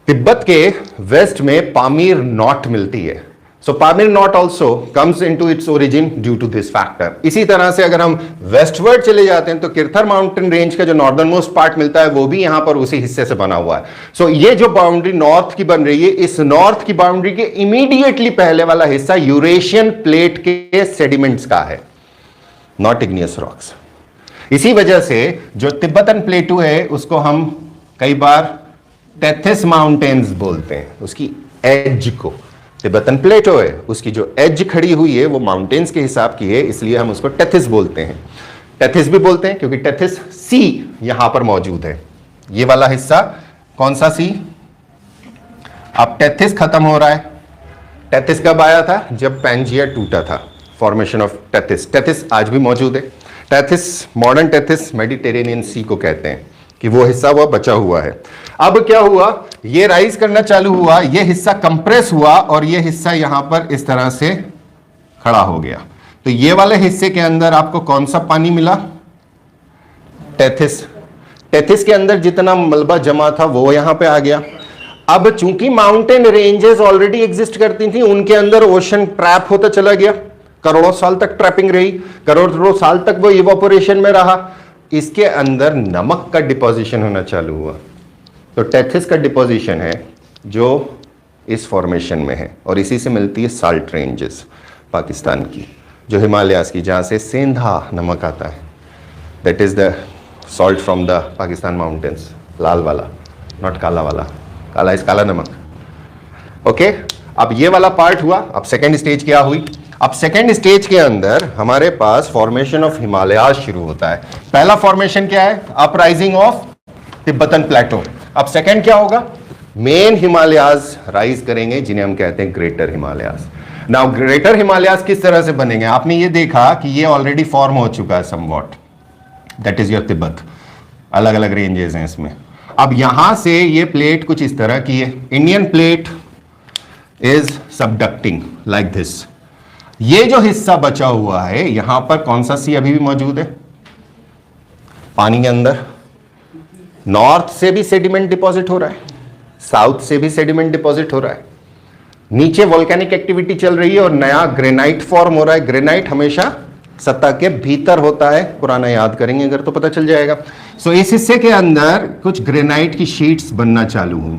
तिब्बत के वेस्ट में पामीर नॉट मिलती है। So Pamir knot also comes into its origin due to this factor. इसी तरह से अगर हम वेस्टवर्ड चले जाते हैं तो किरथर माउंटेन रेंज का जो नॉर्दर्न मोस्ट पार्ट मिलता है वो भी यहां पर उसी हिस्से से बना हुआ है। सो ये जो बाउंड्री नॉर्थ की बन रही है, इस नॉर्थ की बाउंड्री के इमीडिएटली पहले वाला हिस्सा यूरेशियन प्लेट के सेडिमेंट्स का है, नॉट इग्नियस रॉक्स। इसी वजह से जो तिब्बतन प्लेटू है उसको हम कई बार टेथिस माउंटेन्स बोलते हैं, उसकी एज को। तिब्बतन प्लेटो है, उसकी जो एज खड़ी हुई है वो माउंटेन्स के हिसाब की है, इसलिए हम उसको टेथिस बोलते हैं। टेथिस भी बोलते हैं क्योंकि टेथिस सी यहां पर मौजूद है। ये वाला हिस्सा कौन सा सी? अब टेथिस खत्म हो रहा है। टेथिस कब आया था? जब पैंजिया टूटा था, फॉर्मेशन ऑफ टेथिस। टेथिस आज भी मौजूद है। टेथिस, मॉडर्न टेथिस मेडिटेरेनियन सी को कहते हैं कि वो हिस्सा वह बचा हुआ है। अब क्या हुआ? ये राइज करना चालू हुआ, ये हिस्सा कंप्रेस हुआ और ये हिस्सा यहां पर इस तरह से खड़ा हो गया। तो ये वाले हिस्से के अंदर आपको कौन सा पानी मिला? टेथिस। टेथिस के अंदर जितना मलबा जमा था वो यहां पे आ गया। अब चूंकि माउंटेन रेंजेस ऑलरेडी एग्जिस्ट करती थी, उनके अंदर ओशन ट्रैप होता चला गया। करोड़ों साल तक ट्रैपिंग रही, करोड़ों साल तक वो इवोपोरेशन में रहा। इसके अंदर नमक का डिपोजिशन होना चालू हुआ। तो टेथिस का डिपोजिशन है जो इस फॉर्मेशन में है, और इसी से मिलती है साल्ट रेंजेस पाकिस्तान की, जो हिमालयाज की, जहां से सेंधा नमक आता है। That is the salt from the Pakistan mountains, लाल वाला, नॉट काला वाला। काला इज काला नमक। ओके, अब ये वाला पार्ट हुआ। अब सेकेंड स्टेज क्या हुई? अब सेकेंड स्टेज के अंदर हमारे पास फॉर्मेशन ऑफ हिमालयाज शुरू होता है। पहला फॉर्मेशन क्या है? अपराइजिंग ऑफ तिब्बतन प्लेटो। अब सेकेंड क्या होगा? मेन हिमालयाज राइज करेंगे, जिन्हें हम कहते हैं greater Himalayas. Now greater Himalayas किस तरह से बनेंगे? आपने ये देखा कि ये ऑलरेडी फॉर्म हो चुका है somewhat, that is your Tibet. अलग अलग रेंजेस हैं इसमें। अब यहां से ये प्लेट कुछ इस तरह की है। Indian plate is subducting like this. ये जो हिस्सा बचा हुआ है, यहां पर कौन सा सी अभी भी मौजूद है? पानी के अंदर। नॉर्थ से भी सेडिमेंट डिपॉजिट हो रहा है, साउथ से भी सेडिमेंट डिपॉजिट हो रहा है। नीचे वोल्केनिक एक्टिविटी चल रही है और नया ग्रेनाइट फॉर्म हो रहा है। ग्रेनाइट हमेशा सतह के भीतर होता है, पुराना याद करेंगे अगर तो पता चल जाएगा। सो इस हिस्से के अंदर कुछ ग्रेनाइट की शीट्स बनना चालू हुई।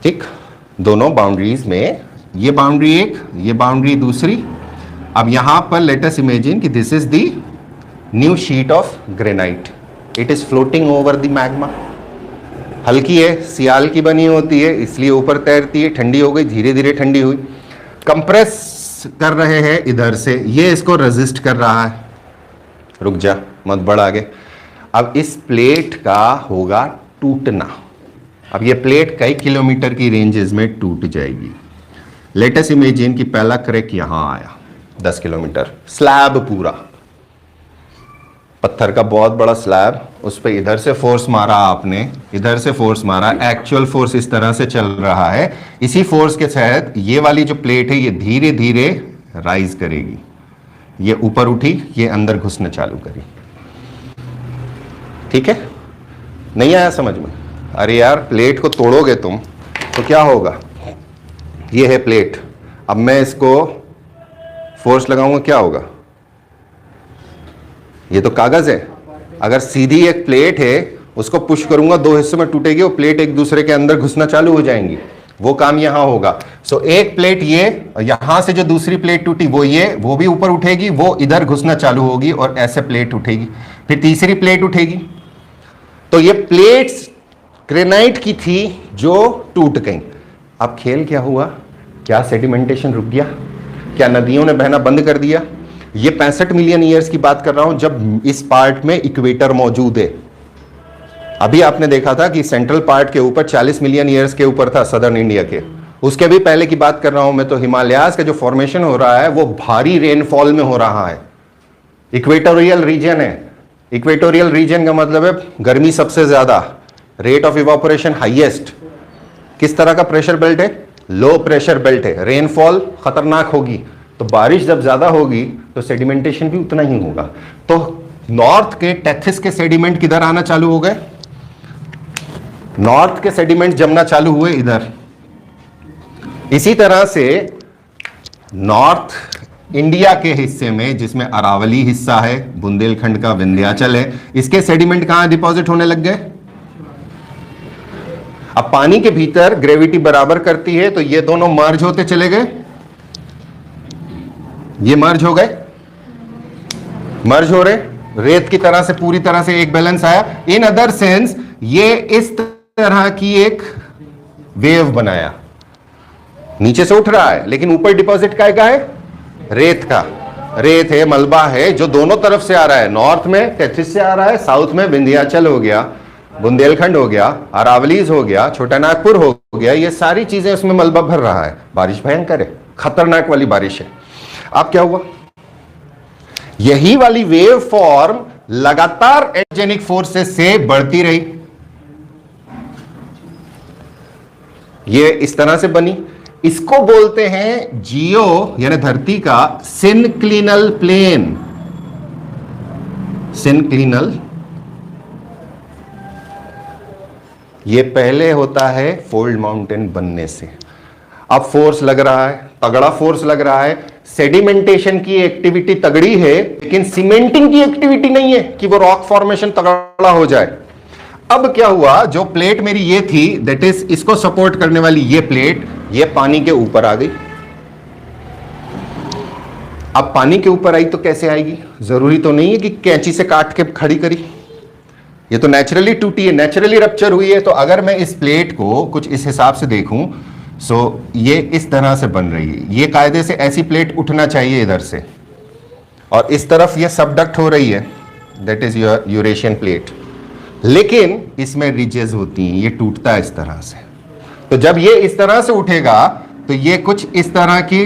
ठीक, दोनों बाउंड्रीज में, ये बाउंड्री एक, ये बाउंड्री दूसरी। अब यहां पर लेट अस इमेजिन कि this is the new sheet of granite. It is floating over the magma. हल्की है, सियाल की बनी होती है, इसलिए ऊपर तैरती है। ठंडी हो गई, धीरे धीरे ठंडी हुई। कंप्रेस कर रहे हैं इधर से, ये इसको रेजिस्ट कर रहा है। रुक जा, मत बढ़ आगे। अब इस प्लेट का होगा टूटना। अब ये प्लेट कई किलोमीटर की रेंजेस में टूट जाएगी। लेट अस इमेजिन कि पहला क्रैक यहां आया 10 किलोमीटर, स्लैब पूरा पत्थर का बहुत बड़ा स्लैब, उस पर इधर से फोर्स मारा आपने, इधर से फोर्स मारा, एक्चुअल फोर्स इस तरह से चल रहा है। इसी फोर्स के तहत ये वाली जो प्लेट है ये धीरे धीरे राइज करेगी। ये ऊपर उठी, ये अंदर घुसना चालू करी। ठीक है, नहीं आया समझ में? अरे यार, प्लेट को तोड़ोगे तुम तो क्या होगा? ये है प्लेट, अब मैं इसको फोर्स लगाऊंगा, क्या होगा? ये तो कागज है। अगर सीधी एक प्लेट है, उसको पुश करूंगा, दो हिस्सों में टूटेगी, वो प्लेट एक दूसरे के अंदर घुसना चालू हो जाएंगी। वो काम यहां होगा। सो एक प्लेट ये, यहां से जो दूसरी प्लेट टूटी वो ये, वो भी ऊपर उठेगी, वो इधर घुसना चालू होगी और ऐसे प्लेट उठेगी। फिर तीसरी प्लेट उठेगी। तो ये प्लेट्स ग्रेनाइट की थी जो टूट गई। अब खेल क्या हुआ? क्या सेडिमेंटेशन रुक गया? क्या नदियों ने बहना बंद कर दिया? ये 65 मिलियन ईयर्स की बात कर रहा हूं, जब इस पार्ट में इक्वेटर मौजूद है। अभी आपने देखा था कि सेंट्रल पार्ट के ऊपर 40 मिलियन ईयर्स के ऊपर था, सदर्न इंडिया के। उसके भी पहले की बात कर रहा हूं मैं, तो हिमालयाज का जो फॉर्मेशन हो रहा है वो भारी रेनफॉल में हो रहा है। इक्वेटोरियल रीजन है। इक्वेटोरियल रीजन का मतलब है गर्मी सबसे ज्यादा, रेट ऑफ इवापोरेशन हाईएस्ट। किस तरह का प्रेशर बेल्ट है? लो प्रेशर बेल्ट है। रेनफॉल खतरनाक होगी, तो बारिश जब ज्यादा होगी तो सेडिमेंटेशन भी उतना ही होगा। तो नॉर्थ के टेथिस के सेडिमेंट किधर आना चालू हो गए? नॉर्थ के सेडिमेंट जमना चालू हुए इधर। इसी तरह से नॉर्थ इंडिया के हिस्से में, जिसमें अरावली हिस्सा है, बुंदेलखंड का विंध्याचल है, इसके सेडिमेंट कहां डिपॉजिट होने लग गए? अब पानी के भीतर ग्रेविटी बराबर करती है, तो ये दोनों मर्ज होते चले गए। ये मर्ज हो गए, मर्ज हो रहे, रेत की तरह से पूरी तरह से एक बैलेंस आया। इन अदर सेंस ये इस तरह की एक वेव बनाया, नीचे से उठ रहा है, लेकिन ऊपर डिपॉजिट काय का है? रेत का। रेत है, मलबा है, जो दोनों तरफ से आ रहा है। नॉर्थ में टेथिस से आ रहा है, साउथ में विंध्याचल हो गया, बुंदेलखंड हो गया, अरावलीज हो गया, छोटा नागपुर हो गया, ये सारी चीजें उसमें मलबा भर रहा है। बारिश भयंकर है, खतरनाक वाली बारिश है। अब क्या हुआ? यही वाली वेव फॉर्म लगातार एंजेनिक फोर्सेस से बढ़ती रही। ये इस तरह से बनी। इसको बोलते हैं जियो यानी धरती का सिनक्लिनल प्लेन। सिनक्लिनल, ये पहले होता है फोल्ड माउंटेन बनने से। अब फोर्स लग रहा है, तगड़ा फोर्स लग रहा है। सेडिमेंटेशन की एक्टिविटी तगड़ी है, लेकिन सीमेंटिंग की एक्टिविटी नहीं है कि वो रॉक फॉर्मेशन तगड़ा हो जाए। अब क्या हुआ? जो प्लेट मेरी ये थी, दैट इज इसको सपोर्ट करने वाली ये प्लेट, ये पानी के ऊपर आ गई। अब पानी के ऊपर आई तो कैसे आएगी? जरूरी तो नहीं है कि कैंची से काट के खड़ी करी, ये तो नेचुरली टूटी है, नेचुरली रप्चर हुई है। तो अगर मैं इस प्लेट को कुछ इस हिसाब से देखूं, सो ये इस तरह से बन रही है। ये कायदे से ऐसी प्लेट उठना चाहिए इधर से, और इस तरफ ये सबडक्ट हो रही है, that is your Eurasian plate. लेकिन इसमें रिजेस होती हैं, ये टूटता है इस तरह से। तो जब ये इस तरह से उठेगा तो ये कुछ इस तरह की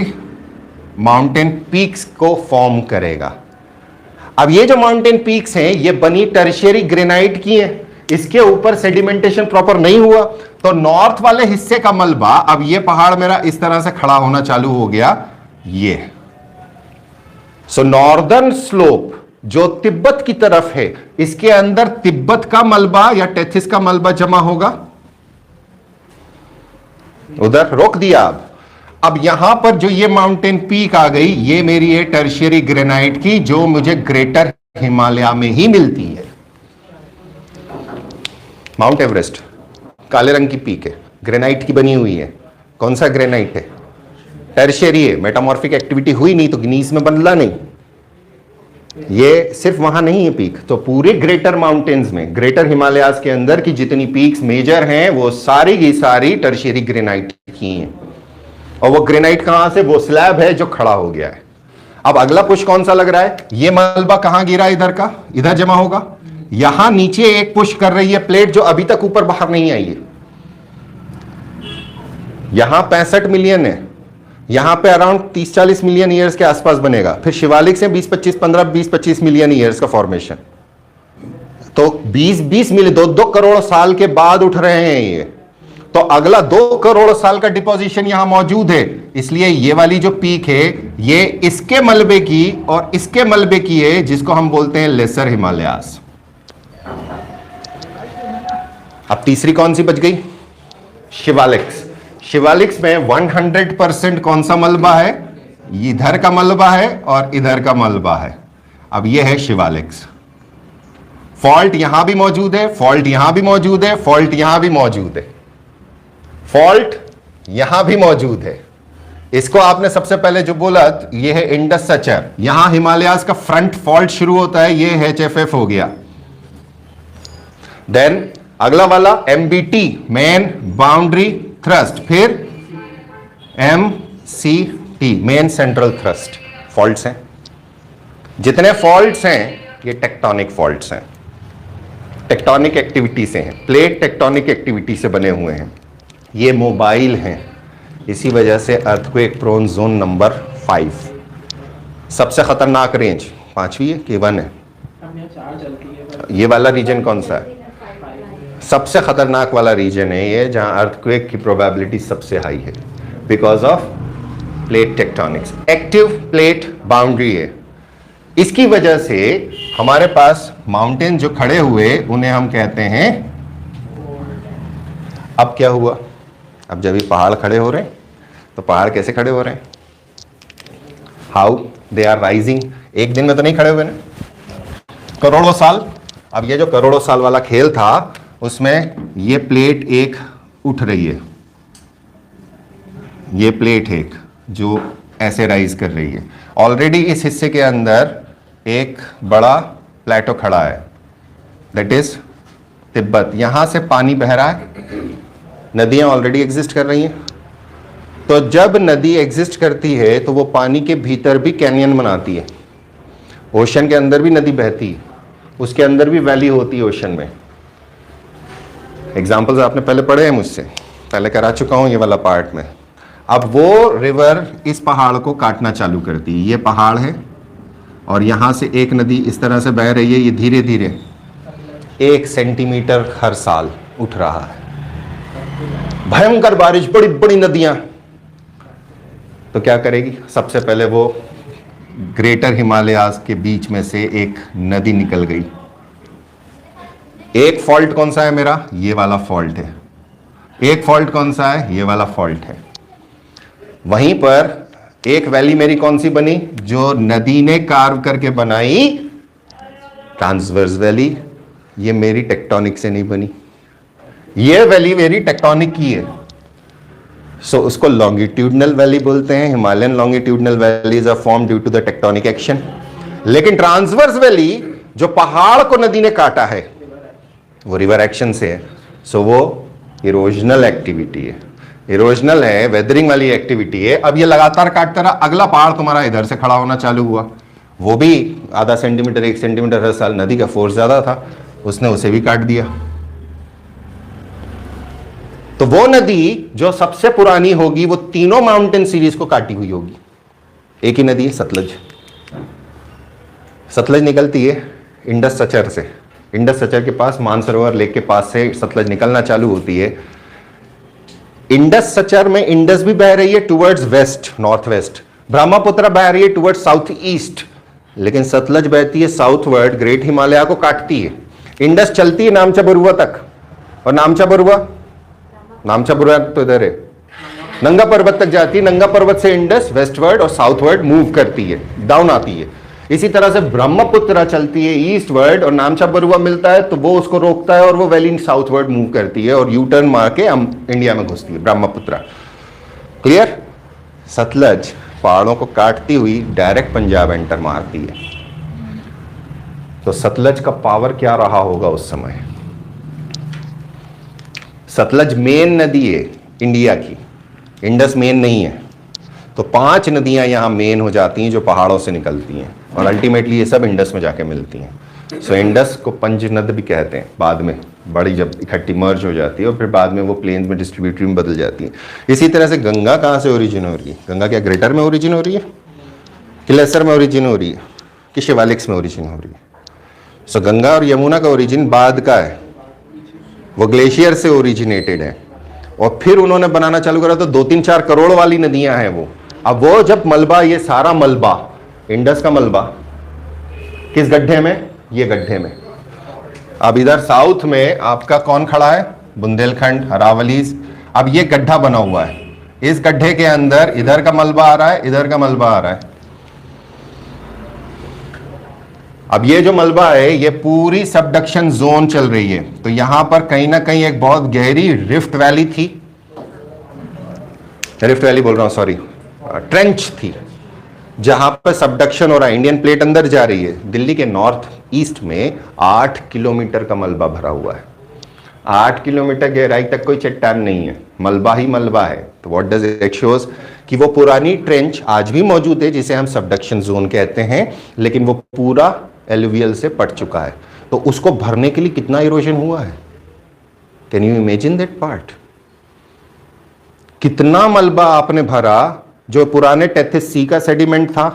माउंटेन पीक्स को फॉर्म करेगा। अब ये जो माउंटेन पीक्स हैं, ये बनी टर्शियरी ग्रेनाइट की हैं। इसके ऊपर सेडिमेंटेशन प्रॉपर नहीं हुआ, तो नॉर्थ वाले हिस्से का मलबा, अब ये पहाड़ मेरा इस तरह से खड़ा होना चालू हो गया, ये। सो नॉर्दर्न स्लोप जो तिब्बत की तरफ है, इसके अंदर तिब्बत का मलबा या टेथिस का मलबा जमा होगा, उधर रोक दिया। अब यहां पर जो ये माउंटेन पीक आ गई, ये मेरी है टर्शियरी ग्रेनाइट की, जो मुझे ग्रेटर हिमालय में ही मिलती है। माउंट एवरेस्ट काले रंग की पीक है, ग्रेनाइट की बनी हुई है। कौन सा ग्रेनाइट है? टर्शियरी है। मेटामॉर्फिक एक्टिविटी हुई नहीं तो ग्नीस में बदला नहीं। ये सिर्फ वहां नहीं है पीक, तो पूरे ग्रेटर माउंटेन्स में, ग्रेटर हिमालयाज के अंदर की जितनी पीक्स मेजर हैं, वो सारी की सारी टर्शियरी ग्रेनाइट की हैं। और वो ग्रेनाइट कहां से? वो स्लैब है जो खड़ा हो गया है। अब अगला पुश कौन सा लग रहा है? ये मलबा कहां गिरा? इधर का, इधर जमा होगा। यहां नीचे एक पुश कर रही है प्लेट, जो अभी तक ऊपर बाहर नहीं आई है। यहां 65 मिलियन है, यहां पे अराउंड 30-40 मिलियन ईयर्स के आसपास बनेगा। फिर शिवालिक से 20-25 मिलियन ईयर्स का फॉर्मेशन। तो 20-20 मिलियन, 2 करोड़ साल के बाद उठ रहे हैं ये। तो अगला 2 करोड़ साल का डिपोजिशन यहां मौजूद है। इसलिए ये वाली जो पीक है, ये इसके मलबे की और इसके मलबे की है, जिसको हम बोलते हैं लेसर हिमालयास। अब तीसरी कौन सी बच गई? शिवालिक्स। शिवालिक्स में 100% कौन सा मलबा है? इधर का मलबा है और इधर का मलबा है। अब यह है शिवालिक्स। फॉल्ट यहां भी मौजूद है, फॉल्ट यहां भी मौजूद है, फॉल्ट यहां भी मौजूद है, फॉल्ट यहां भी मौजूद है। इसको आपने सबसे पहले जो बोला, यह है इंडस सचर। यहां हिमालयाज का फ्रंट फॉल्ट शुरू होता है, यह HFF हो गया। देन अगला वाला MBT, मेन बाउंड्री थ्रस्ट, फिर MCT, main central thrust faults हैं। जितने फॉल्ट्स हैं ये टेक्टोनिक फॉल्ट्स हैं, टेक्टोनिक एक्टिविटी से हैं, प्लेट टेक्टोनिक एक्टिविटी से बने हुए हैं। ये मोबाइल हैं, इसी वजह से अर्थक्वेक प्रोन जोन नंबर 5 सबसे खतरनाक रेंज 5वीं है कि 1 है? ये वाला रीजन कौन सा है? सबसे खतरनाक वाला रीजन है ये, जहां अर्थक्वेक की प्रोबेबिलिटी सबसे हाई है because of plate tectonics. Active plate boundary है, इसकी वजह से हमारे पास माउंटेन जो खड़े हुए उन्हें हम कहते हैं। अब क्या हुआ, अब जब ये पहाड़ खड़े हो रहे हैं तो पहाड़ कैसे खड़े हो रहे हैं? How they are rising. एक दिन में तो नहीं खड़े हुए ना, करोड़ों साल। अब ये जो करोड़ों साल वाला खेल था उसमें ये प्लेट एक उठ रही है, ये प्लेट एक जो ऐसे राइज कर रही है। ऑलरेडी इस हिस्से के अंदर एक बड़ा प्लेटो खड़ा है, दैट इज तिब्बत। यहां से पानी बह रहा है, नदियां ऑलरेडी एग्जिस्ट कर रही हैं। तो जब नदी एग्जिस्ट करती है तो वो पानी के भीतर भी कैनियन बनाती है। ओशन के अंदर भी नदी बहती है, उसके अंदर भी वैली होती है ओशन में। एग्जाम्पल्स आपने पहले पढ़े हैं मुझसे, पहले करा चुका हूं ये वाला पार्ट में। अब वो रिवर इस पहाड़ को काटना चालू करती है, ये पहाड़ है और यहां से एक नदी इस तरह से बह रही है, ये धीरे धीरे 1 सेंटीमीटर हर साल उठ रहा है। भयंकर बारिश, बड़ी बड़ी नदियां। तो क्या करेगी? सबसे पहले वो ग्रेटर हिमालयाज के बीच में से एक नदी निकल गई। एक फॉल्ट कौन सा है मेरा? ये वाला फॉल्ट है। एक फॉल्ट कौन सा है? ये वाला फॉल्ट है। वहीं पर एक वैली मेरी कौन सी बनी? जो नदी ने कार्व करके बनाई, ट्रांसवर्स वैली। ये मेरी टेक्टोनिक से नहीं बनी, ये वैली मेरी टेक्टोनिक की है। सो उसको लॉन्गिट्यूडनल वैली बोलते हैं। Himalayan longitudinal valleys are form due to the tectonic action. लेकिन ट्रांसवर्स वैली जो पहाड़ को नदी ने काटा है वो रिवर एक्शन से है। सो वो इरोजनल एक्टिविटी है, इरोजनल है, वेदरिंग वाली एक्टिविटी है। अब ये लगातार काटता रहा, अगला पहाड़ तुम्हारा इधर से खड़ा होना चालू हुआ, वो भी आधा सेंटीमीटर 1 सेंटीमीटर हर साल। नदी का फोर्स ज्यादा था, उसने उसे भी काट दिया। तो वो नदी जो सबसे पुरानी होगी वो तीनों माउंटेन सीरीज को काटी हुई होगी। एक ही नदी है, सतलज। सतलज निकलती है इंडस सचर से। इंडस सचर के पास, मानसरोवर लेक के पास से सतलज निकलना चालू होती है। इंडस सचर में इंडस भी बह रही है towards waste, north west. Brahmaputra बह रही है टुवर्ड्स साउथ ईस्ट। लेकिन सतलज बहती है साउथवर्ड, ग्रेट हिमालय को काटती है। इंडस चलती है नामचा बरुआ तक, और नामचा बरुआ तो इधर है, नंगा पर्वत तक जाती है। नंगा पर्वत से इंडस वेस्टवर्ड और साउथवर्ड मूव करती है, डाउन आती है। इसी तरह से ब्रह्मपुत्र चलती है ईस्टवर्ड, और नामचा बरुआ मिलता है तो वो उसको रोकता है और वो वैली साउथवर्ड मूव करती है और यू टर्न मार के हम इंडिया में घुसती है, ब्रह्मपुत्र। क्लियर? सतलज पहाड़ों को काटती हुई डायरेक्ट पंजाब एंटर मारती है। तो सतलज का पावर क्या रहा होगा उस समय? सतलज मेन नदी है इंडिया की, इंडस मेन नहीं है। तो 5 नदियां यहां मेन हो जाती हैं जो पहाड़ों से निकलती हैं, और अल्टीमेटली ये सब इंडस में जाके मिलती हैं। सो इंडस को पंचनद भी कहते हैं। बाद में बड़ी जब इकट्ठी मर्ज हो जाती है और फिर बाद में वो प्लेन्स में डिस्ट्रीब्यूटरी में बदल जाती है। इसी तरह से गंगा कहाँ से ओरिजिन हो रही है? गंगा क्या ग्रेटर में ओरिजिन हो रही है कि लेसर में ओरिजिन हो रही है कि शिवालिक्स में ओरिजिन हो रही है? सो गंगा और यमुना का ओरिजिन बाद का है, वो ग्लेशियर से ओरिजिनेटेड है। और फिर उन्होंने बनाना चालू करा तो 2-3-4 करोड़ वाली नदियां हैं वो। अब वो जब मलबा, ये सारा मलबा, इंडस का मलबा किस गड्ढे में? ये गड्ढे में। अब इधर साउथ में आपका कौन खड़ा है? बुंदेलखंड, अरावलीज। अब ये गड्ढा बना हुआ है, इस गड्ढे के अंदर इधर का मलबा आ रहा है, इधर का मलबा आ रहा है। अब ये जो मलबा है ये पूरी सबडक्शन जोन चल रही है। तो यहां पर कहीं ना कहीं एक बहुत गहरी रिफ्ट वैली थी, रिफ्ट वैली बोल रहा हूं, सॉरी, ट्रेंच थी, जहां पर सबडक्शन हो रहा है। इंडियन प्लेट अंदर जा रही है। दिल्ली के नॉर्थ ईस्ट में 8 किलोमीटर का मलबा भरा हुआ है। 8 किलोमीटर गहराई तक कोई चट्टान नहीं है, मलबा ही मलबा है। तो व्हाट डज इट शोज कि वो पुरानी ट्रेंच आज भी मौजूद है जिसे हम सबडक्शन जोन कहते हैं, लेकिन वो पूरा एलुवियल से पट चुका है। तो उसको भरने के लिए कितना इरोजन हुआ है? Can you imagine that part? कितना मलबा आपने भरा, जो पुराने टेथिस सी का सेडिमेंट था,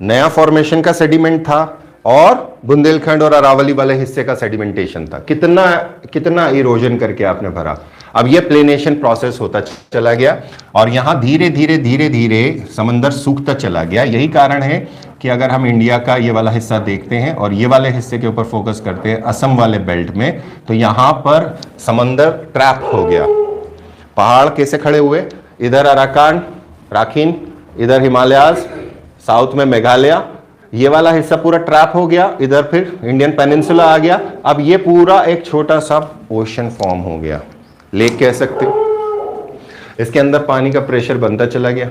नया फॉर्मेशन का सेडिमेंट था, और बुंदेलखंड और अरावली वाले हिस्से का सेडिमेंटेशन था। कितना कितना इरोजन करके आपने भरा। अब ये प्लेनेशन प्रोसेस होता चला गया और यहां धीरे धीरे धीरे धीरे समंदर सूखता चला गया। यही कारण है कि अगर हम इंडिया का ये वाला हिस्सा देखते हैं और ये वाले हिस्से के ऊपर फोकस करते हैं, असम वाले बेल्ट में, तो यहां पर समंदर ट्रैप हो गया। पहाड़ कैसे खड़े हुए? इधर अराकान, राखीन, इधर हिमालयाज, साउथ में मेघालय, ये वाला हिस्सा पूरा ट्रैप हो गया। इधर फिर इंडियन पेनिनसुला आ गया। अब ये पूरा एक छोटा सा ओशन फॉर्म हो गया, लेक कह सकते हो। इसके अंदर पानी का प्रेशर बनता चला गया।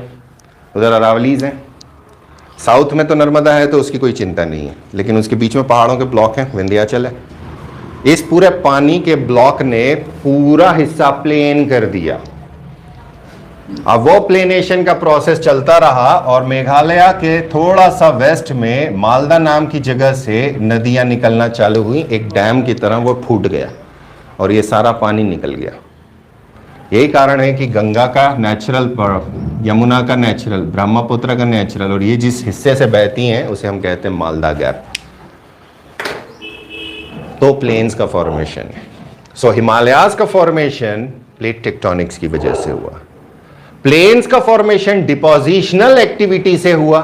उधर अरावलीज हैं, साउथ में तो नर्मदा है तो उसकी कोई चिंता नहीं है, लेकिन उसके बीच में पहाड़ों के ब्लॉक हैं, विंध्याचल है। इस पूरे पानी के ब्लॉक ने पूरा हिस्सा प्लेन कर दिया। अब वो प्लेनेशन का प्रोसेस चलता रहा और मेघालय के थोड़ा सा वेस्ट में मालदा नाम की जगह से नदियां निकलना चालू हुई। एक डैम की तरह वो फूट गया और ये सारा पानी निकल गया। यही कारण है कि गंगा का नेचुरल, यमुना का नेचुरल, ब्रह्मपुत्र का नेचुरल, और ये जिस हिस्से से बहती हैं उसे हम कहते हैं मालदा गैप। तो प्लेन्स का फॉर्मेशन है। सो हिमालयाज का फॉर्मेशन प्लेट टेक्टोनिक्स की वजह से हुआ। प्लेन्स का फॉर्मेशन डिपोजिशनल एक्टिविटी से हुआ।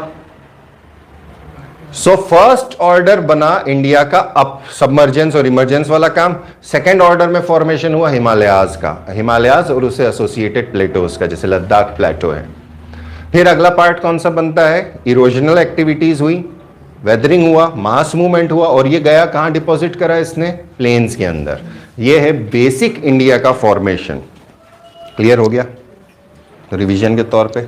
सो फर्स्ट ऑर्डर बना इंडिया का अप सबमर्जेंस और इमर्जेंस वाला काम। सेकेंड ऑर्डर में फॉर्मेशन हुआ हिमालयाज का, हिमालयाज और उससे एसोसिएटेड प्लेटोज का, जैसे लद्दाख प्लेटो है। फिर अगला पार्ट कौन सा बनता है? इरोजनल एक्टिविटीज हुई, वेदरिंग हुआ, मास मूवमेंट हुआ, और ये गया कहां डिपॉजिट करा इसने? प्लेन्स के अंदर। ये है बेसिक इंडिया का फॉर्मेशन। क्लियर हो गया? तो रिवीजन के तौर पे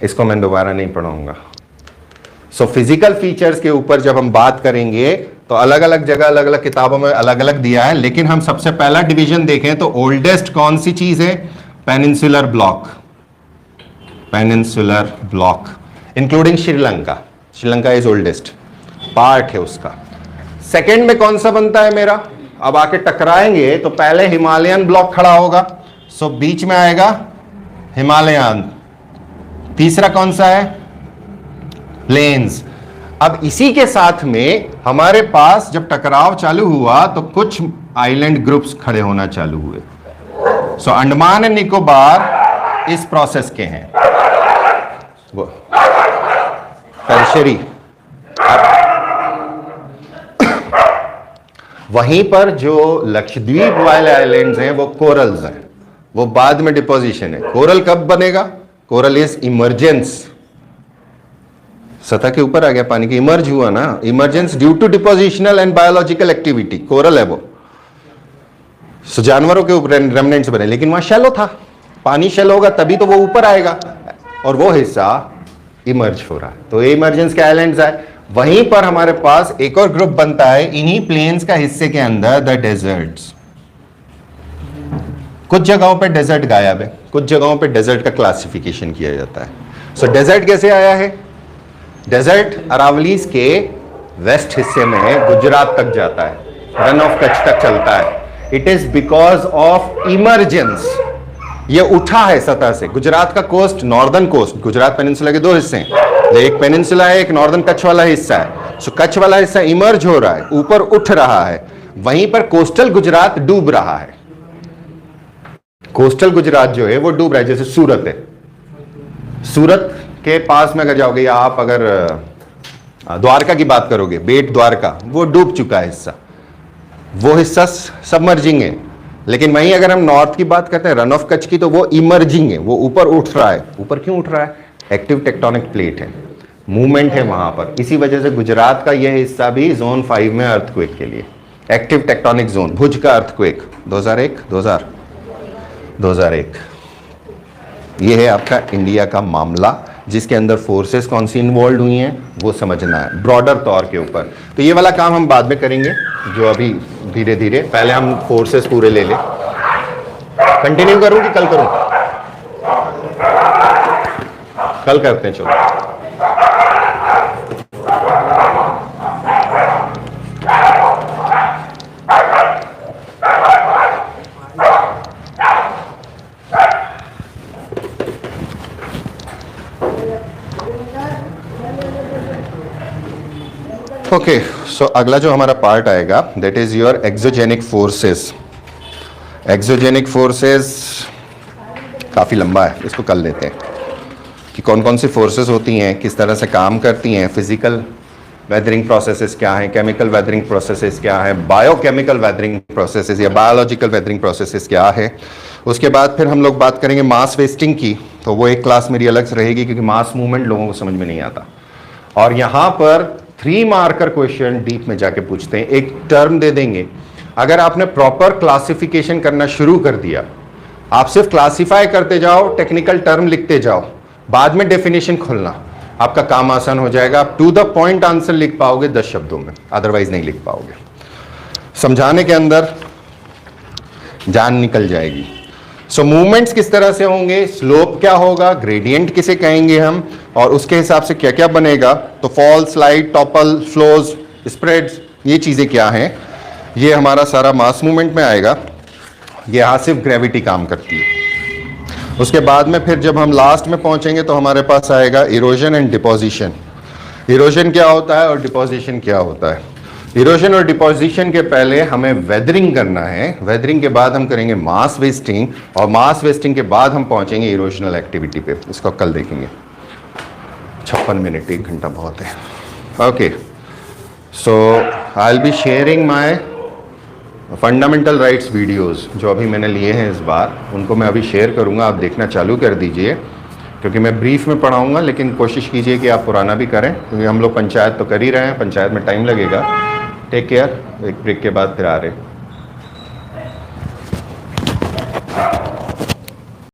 इसको मैं दोबारा नहीं पढ़ाऊंगा। सो फिजिकल फीचर्स के ऊपर जब हम बात करेंगे तो अलग अलग जगह अलग अलग किताबों में अलग अलग दिया है, लेकिन हम सबसे पहला डिवीजन देखें तो ओल्डेस्ट कौन सी चीज है? Peninsular block. Peninsular block including Sri Lanka. Sri Lanka is oldest part है उसका। सेकेंड में कौन सा बनता है मेरा? अब आके टकराएंगे तो पहले हिमालयन ब्लॉक खड़ा होगा, सो बीच में आएगा हिमालयन। तीसरा कौन सा है? प्लेन्स। अब इसी के साथ में हमारे पास जब टकराव चालू हुआ तो कुछ आइलैंड ग्रुप्स खड़े होना चालू हुए। सो अंडमान एंड निकोबार इस प्रोसेस के हैं, वो टर्शरी। वहीं पर जो लक्षद्वीप वाले आइलैंड्स हैं वो कोरल्स हैं, वो बाद में डिपोजिशन है। कोरल कब बनेगा? कोरल इज इमर्जेंस, सतह के ऊपर आ गया पानी के, इमर्ज हुआ ना, emergence due to depositional and biological activity. Coral है वो। सो जानवरों के ऊपर रेमनेंट्स बने, लेकिन वहां शैलो था, पानी शैलो होगा तभी तो वो ऊपर आएगा, और वो हिस्सा इमर्ज हो रहा है। तो ये इमर्जेंस के आइलैंड्स आए। वहीं पर हमारे पास एक और ग्रुप बनता है इन्हीं प्लेन्स का हिस्से के अंदर, द डेजर्ट्स। कुछ जगहों पे डेजर्ट गायब है, कुछ जगहों पे डेजर्ट का क्लासिफिकेशन किया जाता है। सो डेजर्ट कैसे आया है? डेजर्ट अरावलीज के वेस्ट हिस्से में है, गुजरात तक जाता है, रन ऑफ कच्छ तक चलता है। It is because of emergence. ये उठा है सतह से। गुजरात का coast, northern coast, Gujarat peninsula के दो हिस्से हैं, एक पेनिनसुला है, एक नॉर्दर्न कच्छ वाला हिस्सा है। सो कच्छ वाला हिस्सा इमर्ज हो रहा है, ऊपर उठ रहा है। वहीं पर कोस्टल गुजरात डूब रहा है। कोस्टल गुजरात जो है वो डूब रहा है, जैसे सूरत है। सूरत के पास में अगर जाओगे, या आप अगर द्वारका की बात करोगे, बेट द्वारका, वो डूब चुका है हिस्सा, वो हिस्सा सबमर्जिंग है। लेकिन वहीं अगर हम नॉर्थ की बात करते हैं, रन ऑफ कच्छ की, तो वो इमर्जिंग है, वो ऊपर उठ रहा है। ऊपर क्यों उठ रहा है? एक्टिव टेक्टोनिक प्लेट है, मूवमेंट है वहां पर। इसी वजह से गुजरात का यह हिस्सा भी जोन 5 में अर्थक्वेक के लिए, एक्टिव टेक्टोनिक जोन। भुज का अर्थक्वेक 2001 ये है आपका इंडिया का मामला, जिसके अंदर फोर्सेस कौन सी इन्वॉल्व हुई हैं वो समझना है ब्रॉडर तौर के ऊपर। तो ये वाला काम हम बाद में करेंगे, जो अभी धीरे धीरे, पहले हम फोर्सेस पूरे ले लें। कंटिन्यू करूं कि कल करूं? कल करते हैं, चलो। ओके, सो अगला जो हमारा पार्ट आएगा that is your exogenic forces. Exogenic forces काफ़ी लंबा है, इसको कर लेते हैं कि कौन कौन सी फोर्सेस होती हैं, किस तरह से काम करती हैं, फिजिकल वेदरिंग प्रोसेसेस क्या हैं, केमिकल वेदरिंग प्रोसेसेस क्या हैं, बायोकेमिकल वेदरिंग प्रोसेसेस या बायोलॉजिकल वेदरिंग प्रोसेसेस क्या है। उसके बाद फिर हम लोग बात करेंगे मास वेस्टिंग की, तो वो एक क्लास मेरी अलग से रहेगी क्योंकि मास मूवमेंट लोगों को समझ में नहीं आता। और यहाँ पर 3 मार्कर क्वेश्चन डीप में जाके पूछते हैं। एक टर्म दे देंगे, अगर आपने प्रॉपर क्लासिफिकेशन करना शुरू कर दिया, आप सिर्फ क्लासिफाई करते जाओ, टेक्निकल टर्म लिखते जाओ, बाद में डेफिनेशन खोलना, आपका काम आसान हो जाएगा। आप टू द पॉइंट आंसर लिख पाओगे 10 शब्दों में, अदरवाइज नहीं लिख पाओगे। समझाने के अंदर जान निकल जाएगी। सो मूवमेंट्स किस तरह से होंगे, स्लोप क्या होगा, ग्रेडियंट किसे कहेंगे हम, और उसके हिसाब से क्या क्या बनेगा। तो fall, slide, topple, flows, spreads, ये चीजें क्या हैं, ये हमारा सारा मास मूवमेंट में आएगा। ये यहाँ सिर्फ ग्रेविटी काम करती है। उसके बाद में फिर जब हम लास्ट में पहुंचेंगे तो हमारे पास आएगा इरोजन एंड डिपोजिशन। इरोजन क्या होता है और डिपोजिशन क्या होता है। इरोजन और डिपोजिशन के पहले हमें वेदरिंग करना है, वेदरिंग के बाद हम करेंगे मास वेस्टिंग, और मास वेस्टिंग के बाद हम पहुंचेंगे इरोजनल एक्टिविटी पे। इसको कल देखेंगे। 56 मिनट, 1 घंटा बहुत है। Okay, so I will be sharing my fundamental rights videos जो अभी मैंने लिए हैं इस बार, उनको मैं अभी शेयर करूंगा, आप देखना चालू कर दीजिए, क्योंकि मैं ब्रीफ में पढ़ाऊंगा, लेकिन कोशिश कीजिए कि आप पुराना भी करें, क्योंकि हम लोग पंचायत तो कर ही रहे हैं, पंचायत में टाइम लगेगा। टेक केयर, एक ब्रेक के बाद फिर आ रहे हैं।